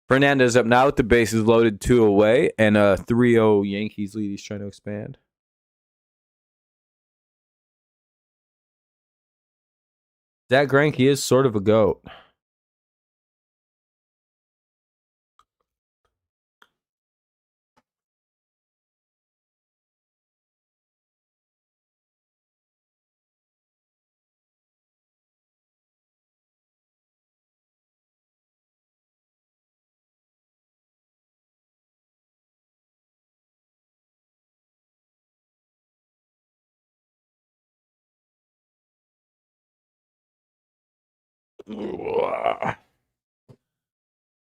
Fernandez up now with the bases loaded, 2 away, and a 3-0 Yankees lead he's trying to expand. Zach Greinke is sort of a GOAT.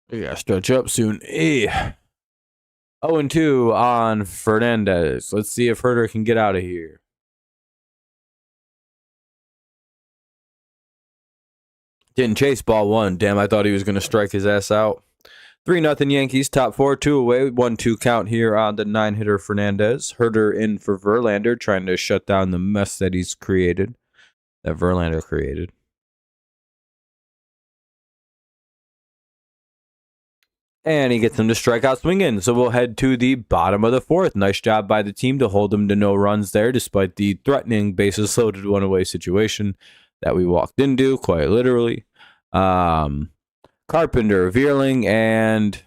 We gotta stretch up soon. 0-2 on Fernandez. Let's see if Herder can get out of here. Didn't chase ball 1. Damn, I thought he was gonna strike his ass out. 3-0 Yankees, top 4, 2 away, 1-2 count here on the 9-hitter Fernandez. Herder in for Verlander, trying to shut down the mess that he's created, that Verlander created. And he gets him to strike out swinging. So we'll head to the bottom of the 4th. Nice job by the team to hold him to no runs there, despite the threatening bases loaded 1-away situation that we walked into, quite literally. Carpenter, Vierling, and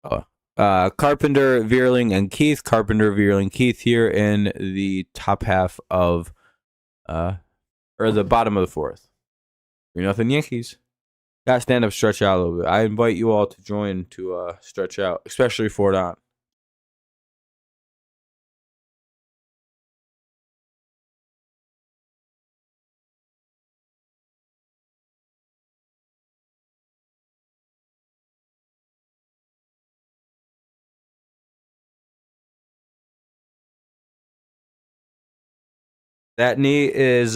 Carpenter, Vierling, and Keith. Carpenter, Vierling, Keith here in the top half of, or the bottom of the 4th. 3-0 Yankees. Gotta stand up, stretch out a little bit. I invite you all to join to stretch out, especially Fort on. That knee is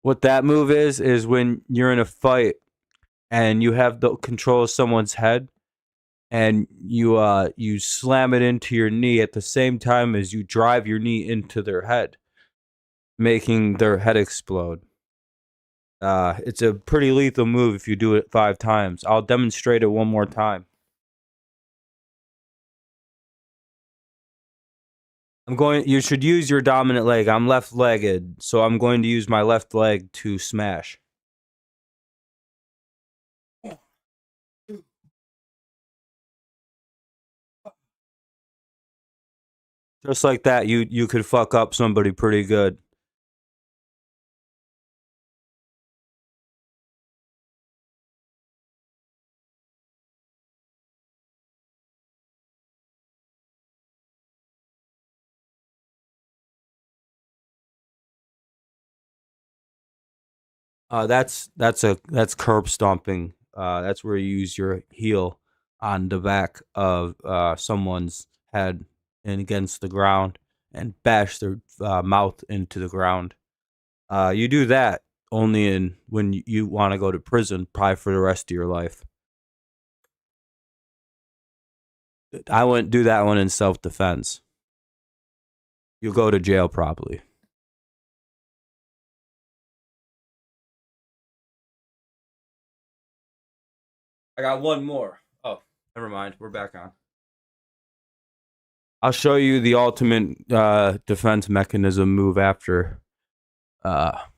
what that move is when you're in a fight and you have the control of someone's head and you slam it into your knee at the same time as you drive your knee into their head, making their head explode. It's a pretty lethal move if you do it 5 times. I'll demonstrate it one more time. You should use your dominant leg. I'm left-legged, so I'm going to use my left leg to smash. Just like that, you could fuck up somebody pretty good. That's curb stomping. That's where you use your heel on the back of someone's head and against the ground and bash their mouth into the ground. You do that only when you want to go to prison, probably for the rest of your life. I wouldn't do that one in self-defense. You'll go to jail probably. I got one more. Oh, never mind. We're back on. I'll show you the ultimate defense mechanism move after. What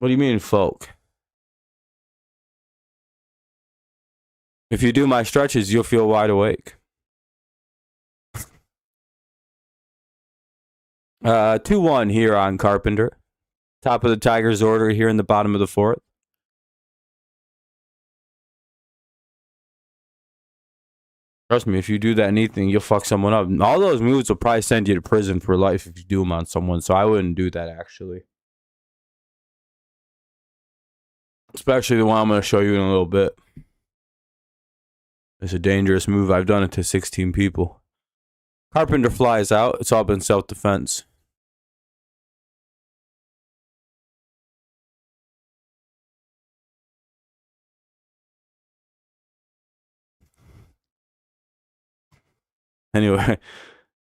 do you mean, folk? If you do my stretches, you'll feel wide awake. 2-1 here on Carpenter. Top of the Tigers order here in the bottom of the fourth. Trust me, if you do that anything, you'll fuck someone up. All those moves will probably send you to prison for life if you do them on someone, so I wouldn't do that, actually. Especially the one I'm going to show you in a little bit. It's a dangerous move. I've done it to 16 people. Carpenter flies out. It's all been self-defense. Anyway,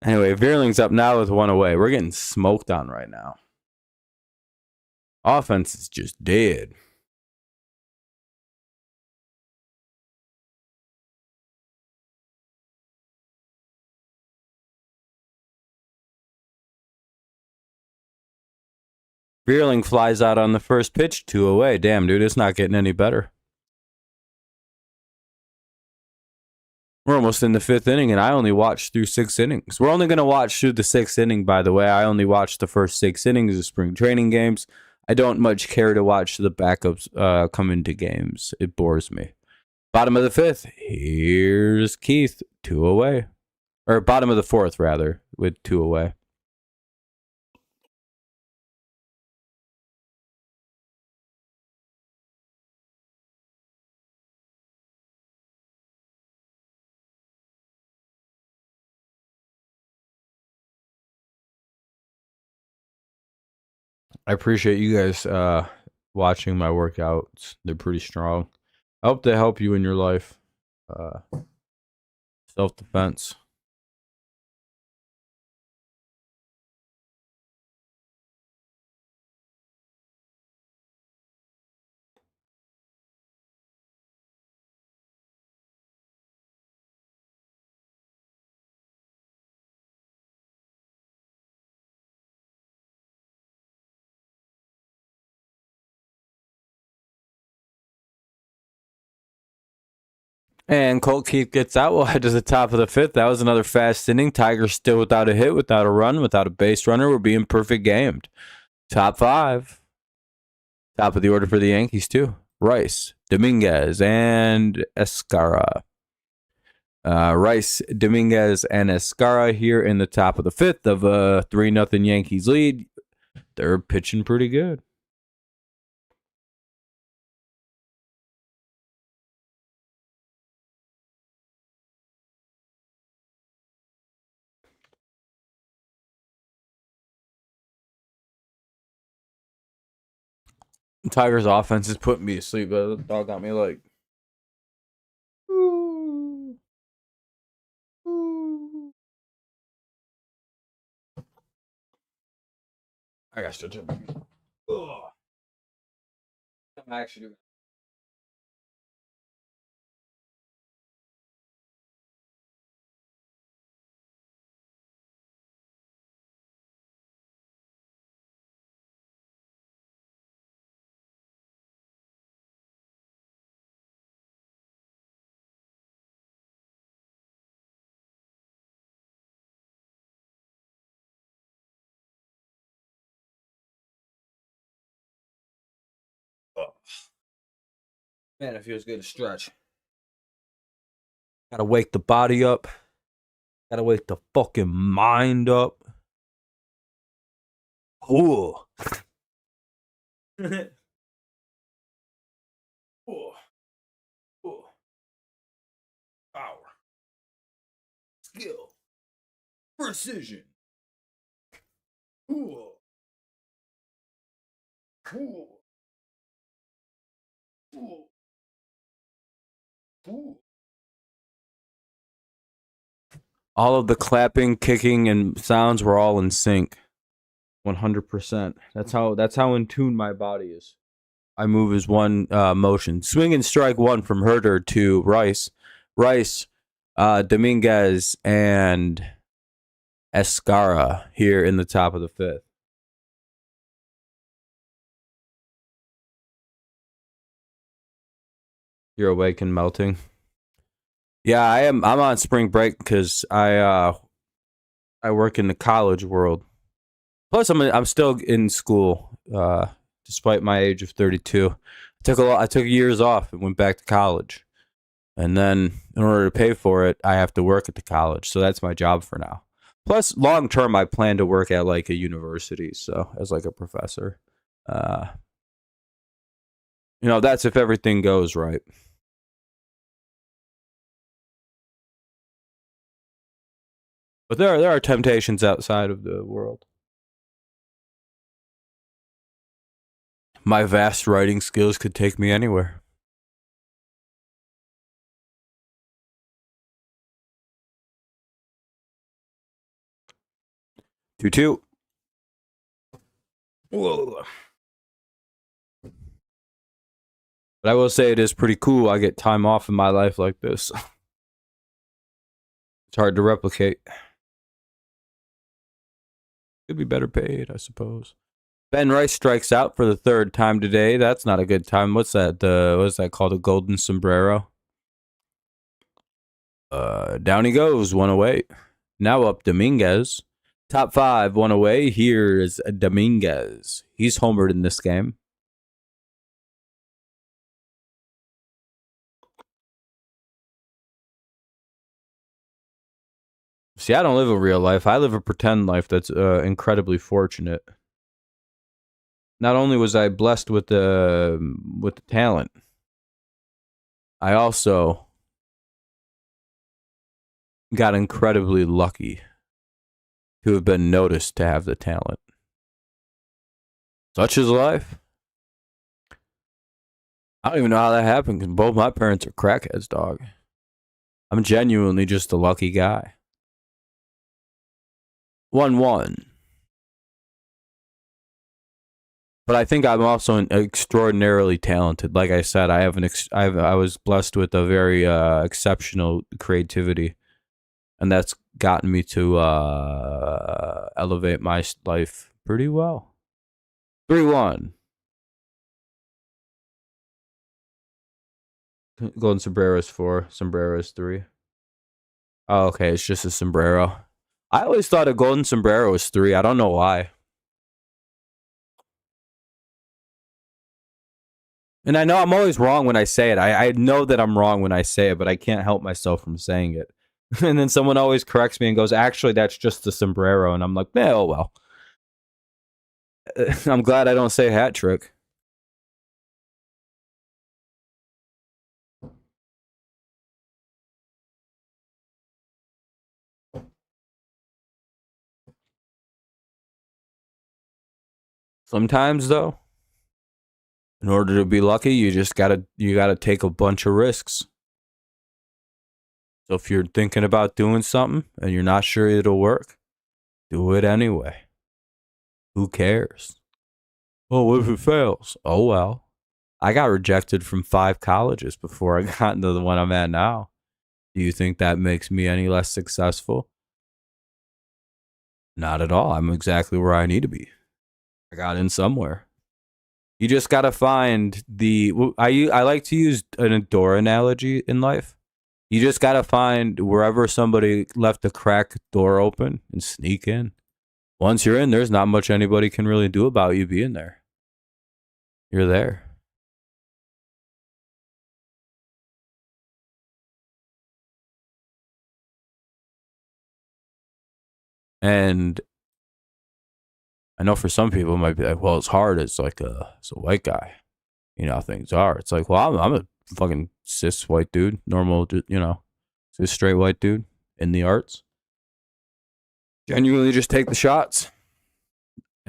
Veerling's up now with one away. We're getting smoked on right now. Offense is just dead. Veerling flies out on the first pitch, 2 away. Damn, dude, it's not getting any better. We're almost in the 5th inning, and I only watched through 6 innings. We're only going to watch through the 6th inning, by the way. I only watched the first 6 innings of spring training games. I don't much care to watch the backups come into games. It bores me. Bottom of the 5th, here's Keith, 2 away. Or bottom of the 4th, rather, with 2 away. I appreciate you guys watching my workouts. They're pretty strong. I hope they help you in your life. Self-defense. And Colt Keith gets out. We'll head to the top of the 5th. That was another fast inning. Tigers still without a hit, without a run, without a base runner. We're being perfect gamed. Top 5. Top of the order for the Yankees, too. Rice, Dominguez, and Escara. Rice, Dominguez, and Escara here in the top of the 5th of a 3-0 Yankees lead. They're pitching pretty good. Tigers offense is putting me to sleep, but the dog got me like. I got to. I'm actually doing. Man, it feels good to stretch. Gotta wake the body up. Gotta wake the fucking mind up. Ooh. Ooh. Ooh. Power. Skill. Precision. Ooh. Ooh. Ooh. Ooh. All of the clapping, kicking, and sounds were all in sync. 100%. That's how in tune my body is. I move as one motion. Swing and strike one from Herder to Rice. Rice, Dominguez, and Escara here in the top of the fifth. You're awake and melting. Yeah, I am. I'm on spring break because I work in the college world. Plus, I'm still in school, despite my age of 32. I took years off and went back to college, and then in order to pay for it, I have to work at the college. So that's my job for now. Plus, long term, I plan to work at like a university, so as like a professor. Uh, that's if everything goes right. But there are temptations outside of the world. My vast writing skills could take me anywhere. Two. Whoa. But I will say it is pretty cool. I get time off in my life like this. It's hard to replicate. Could be better paid, I suppose. Ben Rice strikes out for the third time today. That's not a good time. What's that? What's that called? A golden sombrero. Down he goes, one away. Now up Dominguez. Top five, one away. Here is Dominguez. He's homered in this game. See, I don't live a real life. I live a pretend life that's incredibly fortunate. Not only was I blessed with the talent, I also got incredibly lucky to have been noticed to have the talent. Such is life. I don't even know how that happened because both my parents are crackheads, dog. I'm genuinely just a lucky guy. 1-1. But I think I'm also extraordinarily talented. Like I said, I was blessed with a very exceptional creativity, and that's gotten me to elevate my life pretty well. 3-1. Golden sombrero's 4. Sombrero's 3. Oh, okay. It's just a sombrero. I always thought a golden sombrero was 3. I don't know why. And I know I'm always wrong when I say it. I know that I'm wrong when I say it, but I can't help myself from saying it. And then someone always corrects me and goes, actually, that's just the sombrero. And I'm like, oh, well. I'm glad I don't say hat trick. Sometimes, though, in order to be lucky, you gotta take a bunch of risks. So if you're thinking about doing something and you're not sure it'll work, do it anyway. Who cares? Oh, what if it fails? Oh, well. I got rejected from 5 colleges before I got into the one I'm at now. Do you think that makes me any less successful? Not at all. I'm exactly where I need to be. I got in somewhere. You just got to find I like to use an door analogy in life. You just got to find wherever somebody left a crack door open and sneak in. Once you're in, there's not much anybody can really do about you being there. You're there. And I know for some people it might be like, well, it's hard. It's like it's a white guy. You know how things are. It's like, well, I'm a fucking cis white dude, normal, cis straight white dude in the arts. Genuinely just take the shots.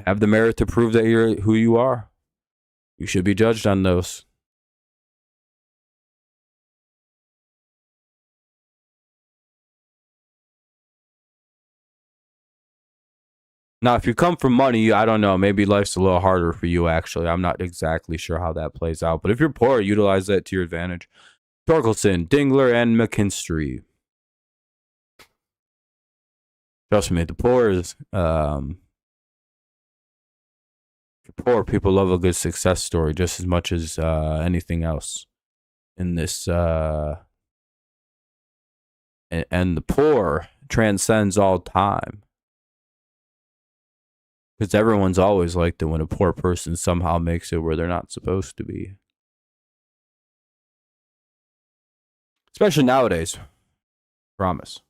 Have the merit to prove that you're who you are. You should be judged on those. Now, if you come from money, I don't know. Maybe life's a little harder for you, actually. I'm not exactly sure how that plays out. But if you're poor, utilize that to your advantage. Torkelson, Dingler, and McKinstry. Trust me, the poor is... poor people love a good success story just as much as anything else in this. And the poor transcends all time. Because everyone's always liked it when a poor person somehow makes it where they're not supposed to be. Especially nowadays. Promise.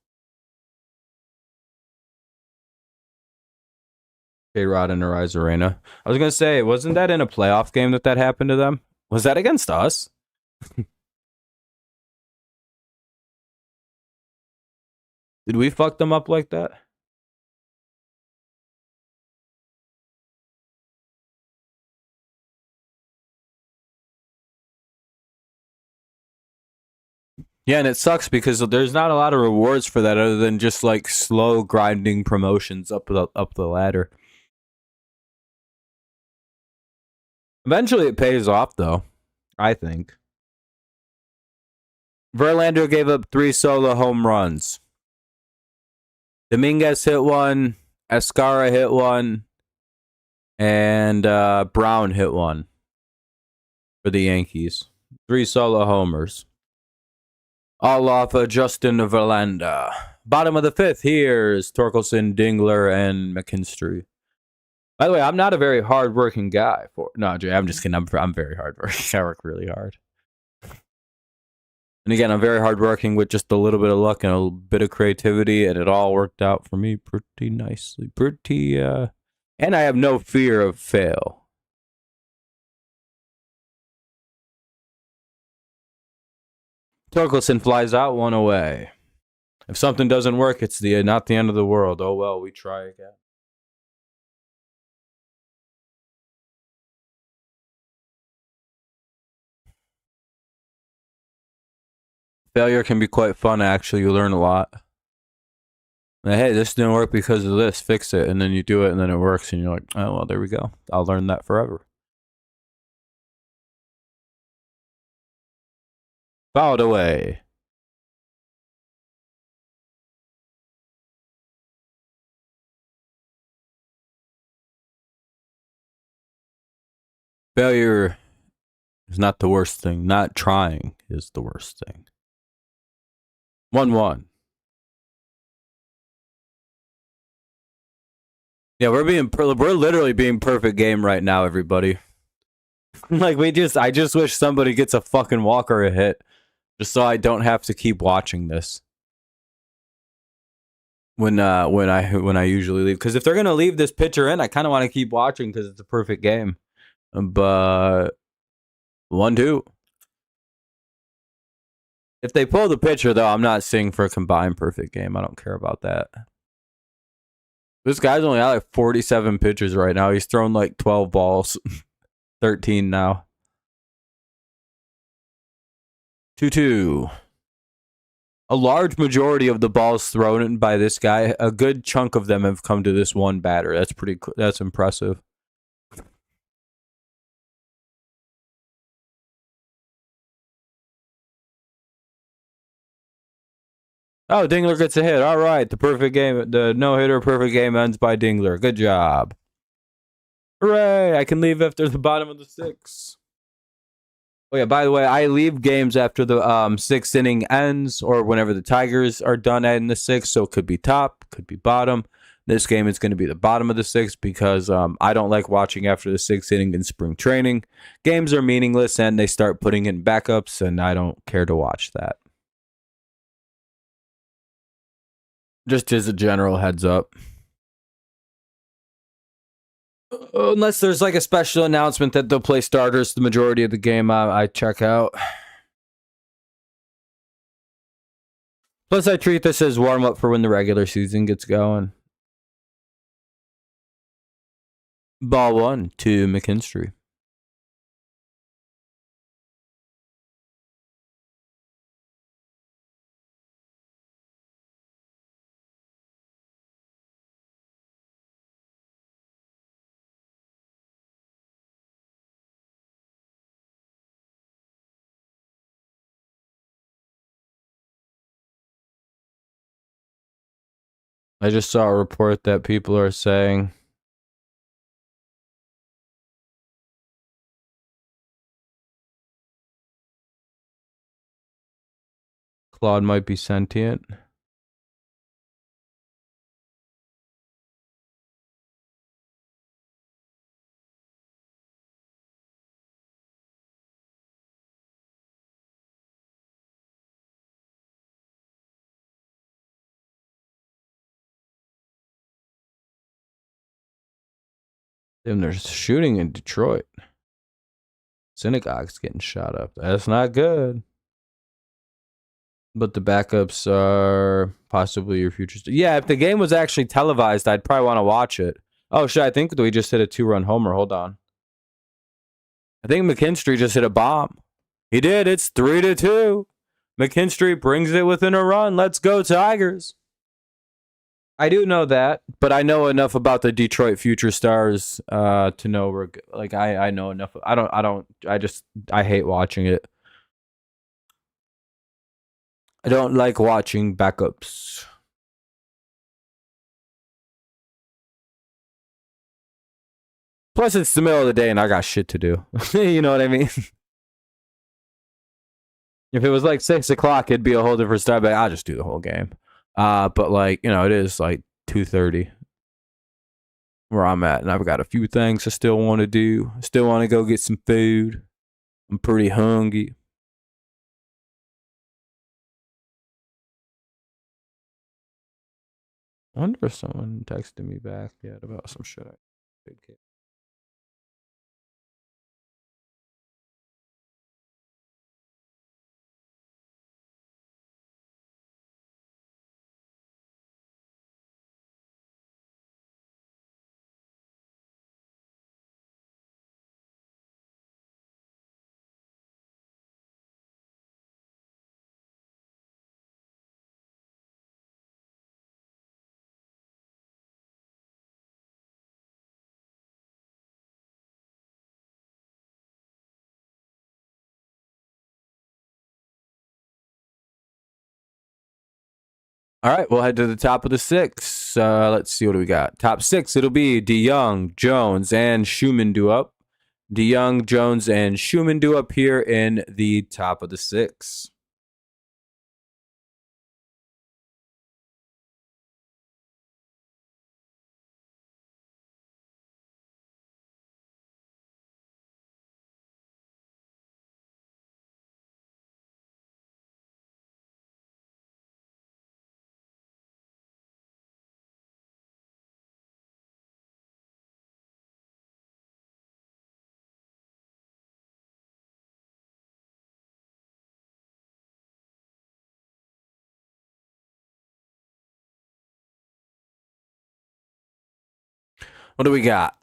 K-Rod and Arise Arena. I was going to say, wasn't that in a playoff game that happened to them? Was that against us? Did we fuck them up like that? Yeah, and it sucks because there's not a lot of rewards for that other than just like slow grinding promotions up the ladder. Eventually it pays off though, I think. Verlander gave up 3 solo home runs. Dominguez hit 1, Escara hit 1, and Brown hit 1 for the Yankees. 3 solo homers. All off of Justin Verlander. Bottom of the 5th, here's Torkelson, Dingler, and McKinstry. By the way, I'm not a very hard-working guy. No, Jay, I'm just kidding. I'm very hard-working. I work really hard. And again, I'm very hardworking with just a little bit of luck and a bit of creativity, and it all worked out for me pretty nicely. And I have no fear of fail. Torkelson flies out 1 away. If something doesn't work, it's not the end of the world. Oh well, we try again. Failure can be quite fun, actually. You learn a lot. Like, hey, this didn't work because of this. Fix it. And then you do it, and then it works. And you're like, oh, well, there we go. I'll learn that forever. Fouled away. Failure is not the worst thing. Not trying is the worst thing. 1-1. Yeah, we're literally being perfect game right now, everybody. Like I just wish somebody gets a fucking walk or a hit, just so I don't have to keep watching this. When I usually leave, because if they're gonna leave this pitcher in, I kind of want to keep watching because it's a perfect game. But 1-2. If they pull the pitcher, though, I'm not seeing for a combined perfect game. I don't care about that. This guy's only out like 47 pitches right now. He's thrown like 12 balls. 13 now. 2-2. A large majority of the balls thrown in by this guy, a good chunk of them have come to this one batter. That's impressive. Oh, Dingler gets a hit. All right, the no-hitter perfect game ends by Dingler. Good job. Hooray, I can leave after the bottom of the 6th. Oh yeah, by the way, I leave games after the 6th inning ends or whenever the Tigers are done in the 6th, so it could be top, could be bottom. This game is going to be the bottom of the 6th because I don't like watching after the 6th inning in spring training. Games are meaningless and they start putting in backups, and I don't care to watch that. Just as a general heads up. Unless there's like a special announcement that they'll play starters the majority of the game, I check out. Plus, I treat this as warm-up for when the regular season gets going. Ball 1 to McKinstry. I just saw a report that people are saying Claude might be sentient. Then there's shooting in Detroit. Synagogue's getting shot up. That's not good. But the backups are possibly your future. Yeah, if the game was actually televised, I'd probably want to watch it. Oh shit! I think we just hit a 2-run homer. Hold on. I think McKinstry just hit a bomb. He did. It's 3-2. McKinstry brings it within a run. Let's go Tigers. I do know that, but I know enough about the Detroit Future Stars to know we're like I know enough. I hate watching it. I don't like watching backups. Plus, it's the middle of the day and I got shit to do. You know what I mean? If it was like 6 o'clock, it'd be a whole different story. But I'll just do the whole game. But like it is like 2:30 where I'm at, and I've got a few things I still want to do. I still want to go get some food. I'm pretty hungry. I wonder if someone texted me back yet about some shit. All right, we'll head to the top of the six. Let's see what do we got. Top six, it'll be DeYoung, Jones, and Schumann do up. DeYoung, Jones, and Schumann do up here in the top of the six. What do we got?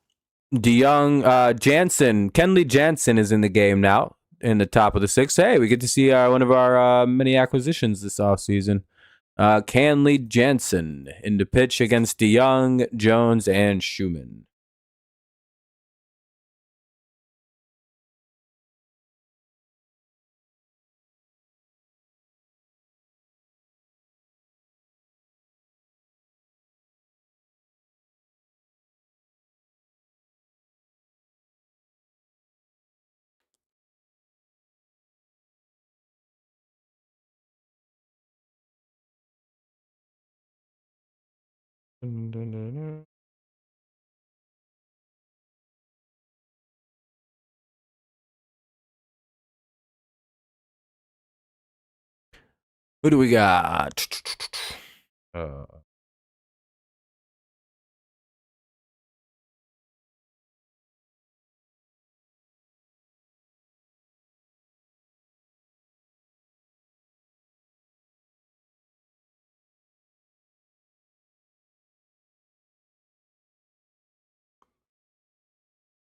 DeYoung, Jansen, Kenley Jansen is in the game now in the top of the six. Hey, we get to see one of our many acquisitions this offseason. Kenley Jansen in the pitch against DeYoung, Jones, and Schumann. Who do we got?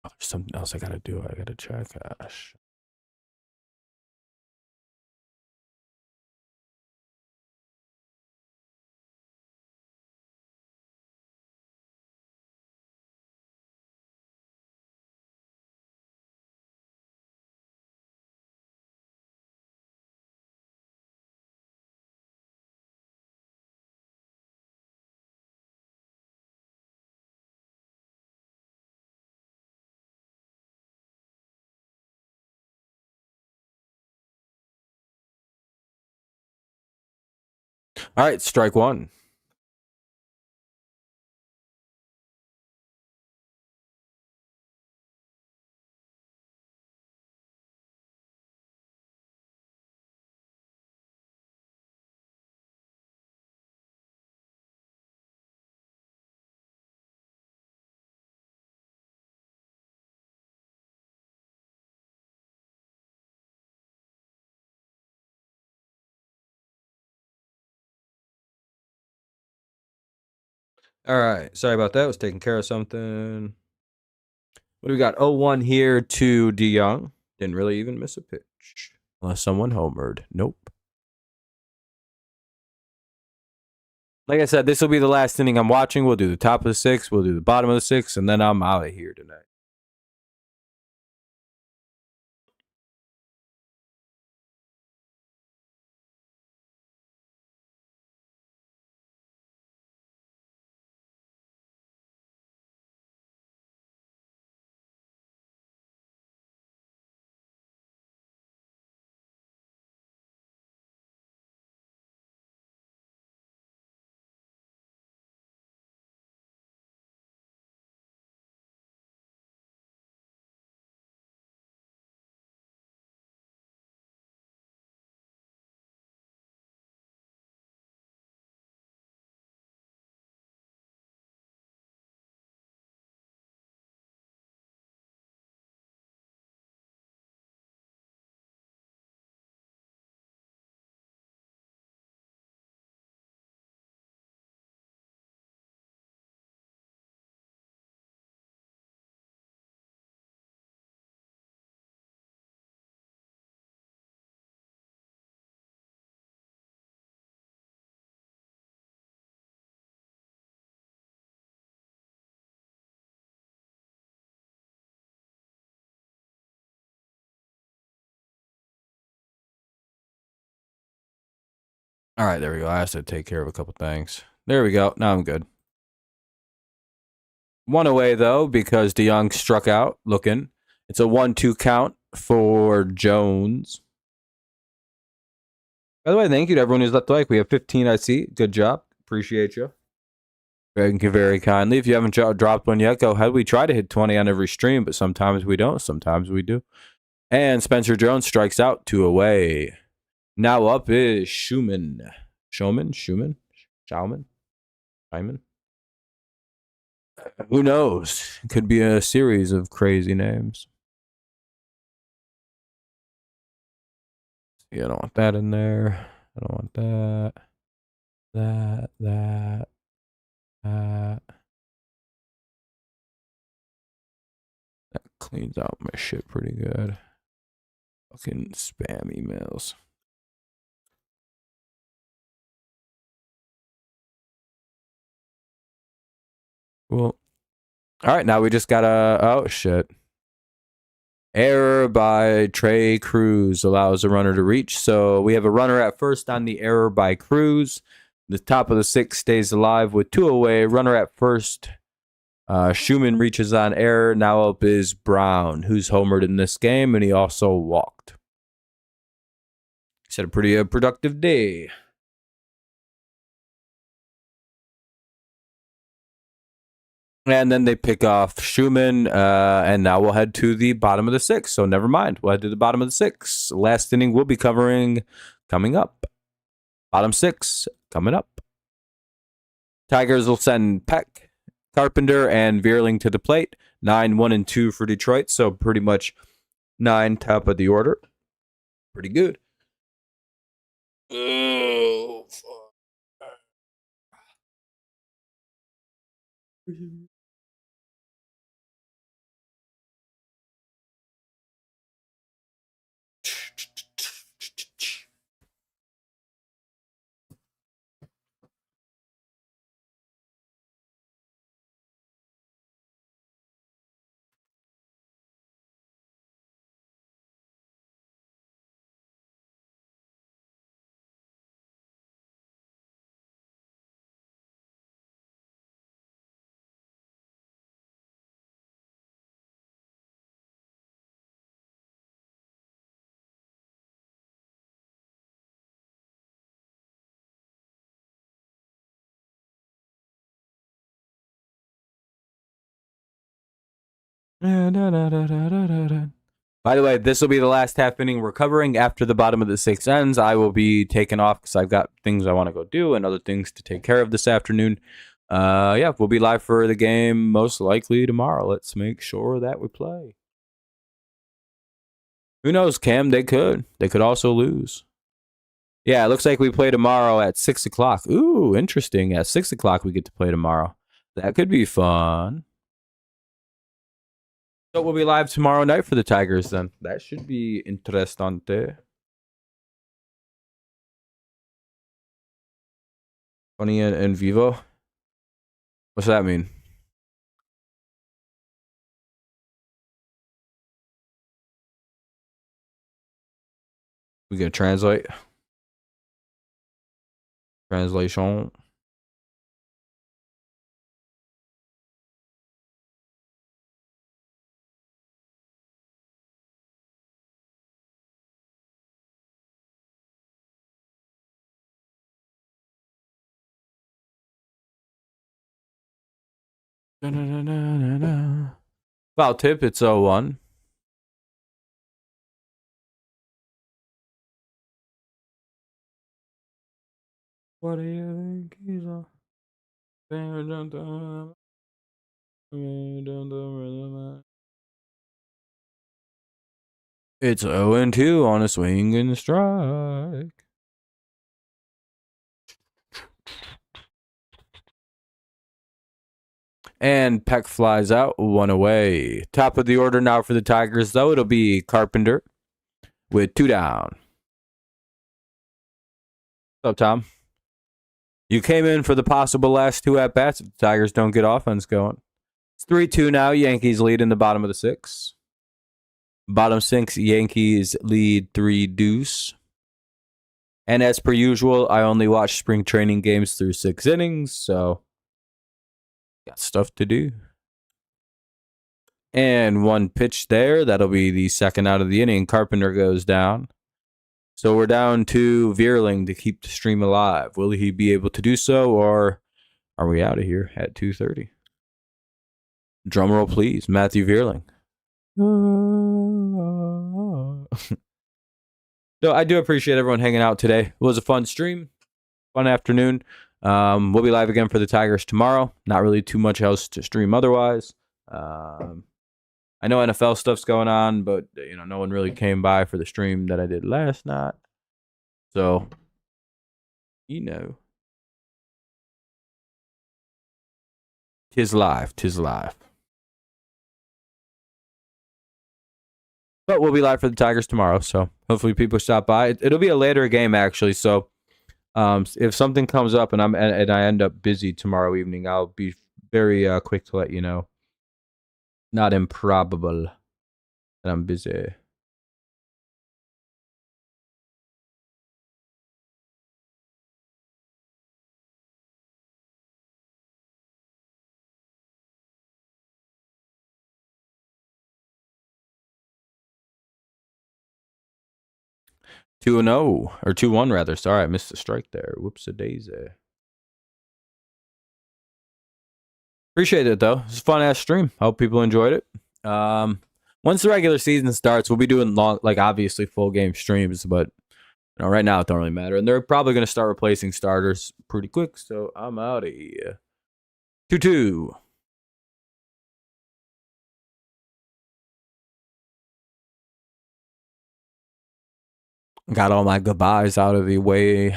There's something else I gotta do. I gotta check. All right, strike one. All right. Sorry about that. I was taking care of something. What do we got? 0-1 here to DeYoung. Didn't really even miss a pitch. Unless someone homered. Nope. Like I said, this will be the last inning I'm watching. We'll do the top of the sixth. We'll do the bottom of the sixth. And then I'm out of here tonight. All right, there we go. I have to take care of a couple things. There we go. Now I'm good. One away, though, because DeYoung struck out looking. It's a 1-2 count for Jones. By the way, thank you to everyone who's left a like. We have 15, I see. Good job. Appreciate you. Thank you very kindly. If you haven't dropped one yet, go ahead. We try to hit 20 on every stream, but sometimes we don't. Sometimes we do. And Spencer Jones strikes out 2 away. Now up is Schumann. Schauman? Who knows? It could be a series of crazy names. Yeah, I don't want that in there. I don't want that. That. That cleans out my shit pretty good. Fucking spam emails. Well, all right, now we just gotta. Oh, shit. Error by Trey Cruz allows a runner to reach. So we have a runner at first on the error by Cruz. The top of the sixth stays alive with 2 away. Runner at first. Schumann reaches on error. Now up is Brown, who's homered in this game, and he also walked. He's had a pretty productive day. And then they pick off Schumann, and now we'll head to the bottom of the sixth. So never mind. We'll head to the bottom of the sixth. Last inning we'll be covering coming up. Bottom 6 coming up. Tigers will send Peck, Carpenter, and Veerling to the plate. 9, 1, and 2 for Detroit. So pretty much 9 top of the order. Pretty good. Oh, fuck. By the way, this will be the last half inning we're covering. After the bottom of the sixth ends, I will be taking off because I've got things I want to go do and other things to take care of this afternoon. Yeah, we'll be live for the game most likely tomorrow. Let's make sure that we play. Who knows, Cam? They could. They could also lose. Yeah, it looks like we play tomorrow at 6 o'clock. Ooh, interesting. At 6 o'clock, we get to play tomorrow. That could be fun. So we'll be live tomorrow night for the Tigers then. That should be interessante. Funny in vivo. What's that mean? We gonna translate. Translation. Foul tip, it's 0-1. What do you think he's on? It's 0-2 on a swing and strike. And Peck flies out, 1 away. Top of the order now for the Tigers, though. It'll be Carpenter with 2 down. What's up, Tom? You came in for the possible last 2 at-bats if the Tigers don't get offense going. It's 3-2 now. Yankees lead in the bottom of the 6th. Bottom 6, Yankees lead 3-2. And as per usual, I only watch spring training games through 6 innings, so got stuff to do. And 1 pitch there. That'll be the second out of the inning. Carpenter goes down. So we're down to Vierling to keep the stream alive. Will he be able to do so, or are we out of here at 2:30? Drum roll, please. Matthew Vierling. So I do appreciate everyone hanging out today. It was a fun stream, fun afternoon. We'll be live again for the Tigers tomorrow. Not really too much else to stream otherwise. I know NFL stuff's going on, but no one really came by for the stream that I did last night. So, tis live, tis live. But we'll be live for the Tigers tomorrow, so hopefully people stop by. It'll be a later game actually, so if something comes up and I end up busy tomorrow evening, I'll be very quick to let you know. Not improbable that I'm busy. Two 2-0 or 2-1 rather. Sorry, I missed the strike there. Whoops-a-daisy. Appreciate it though. It's a fun ass stream. Hope people enjoyed it. Once the regular season starts, we'll be doing obviously full game streams, but right now it don't really matter. And they're probably going to start replacing starters pretty quick. So I'm out of here. 2-2. Got all my goodbyes out of the way.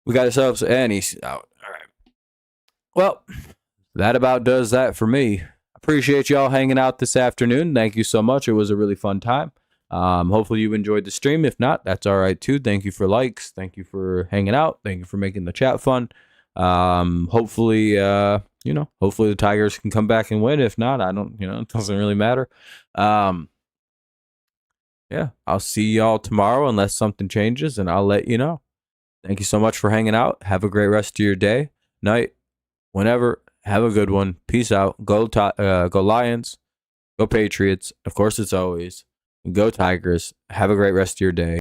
We got ourselves, and he's out. All right. Well, that about does that for me. Appreciate y'all hanging out this afternoon. Thank you so much. It was a really fun time. Hopefully you enjoyed the stream. If not, that's all right too. Thank you for likes. Thank you for hanging out. Thank you for making the chat fun. Hopefully, hopefully the Tigers can come back and win. If not, I don't, it doesn't really matter. Yeah, I'll see y'all tomorrow unless something changes, and I'll let you know. Thank you so much for hanging out. Have a great rest of your day, night, whenever. Have a good one. Peace out. Go Lions. Go Patriots. Of course, it's always. Go Tigers. Have a great rest of your day.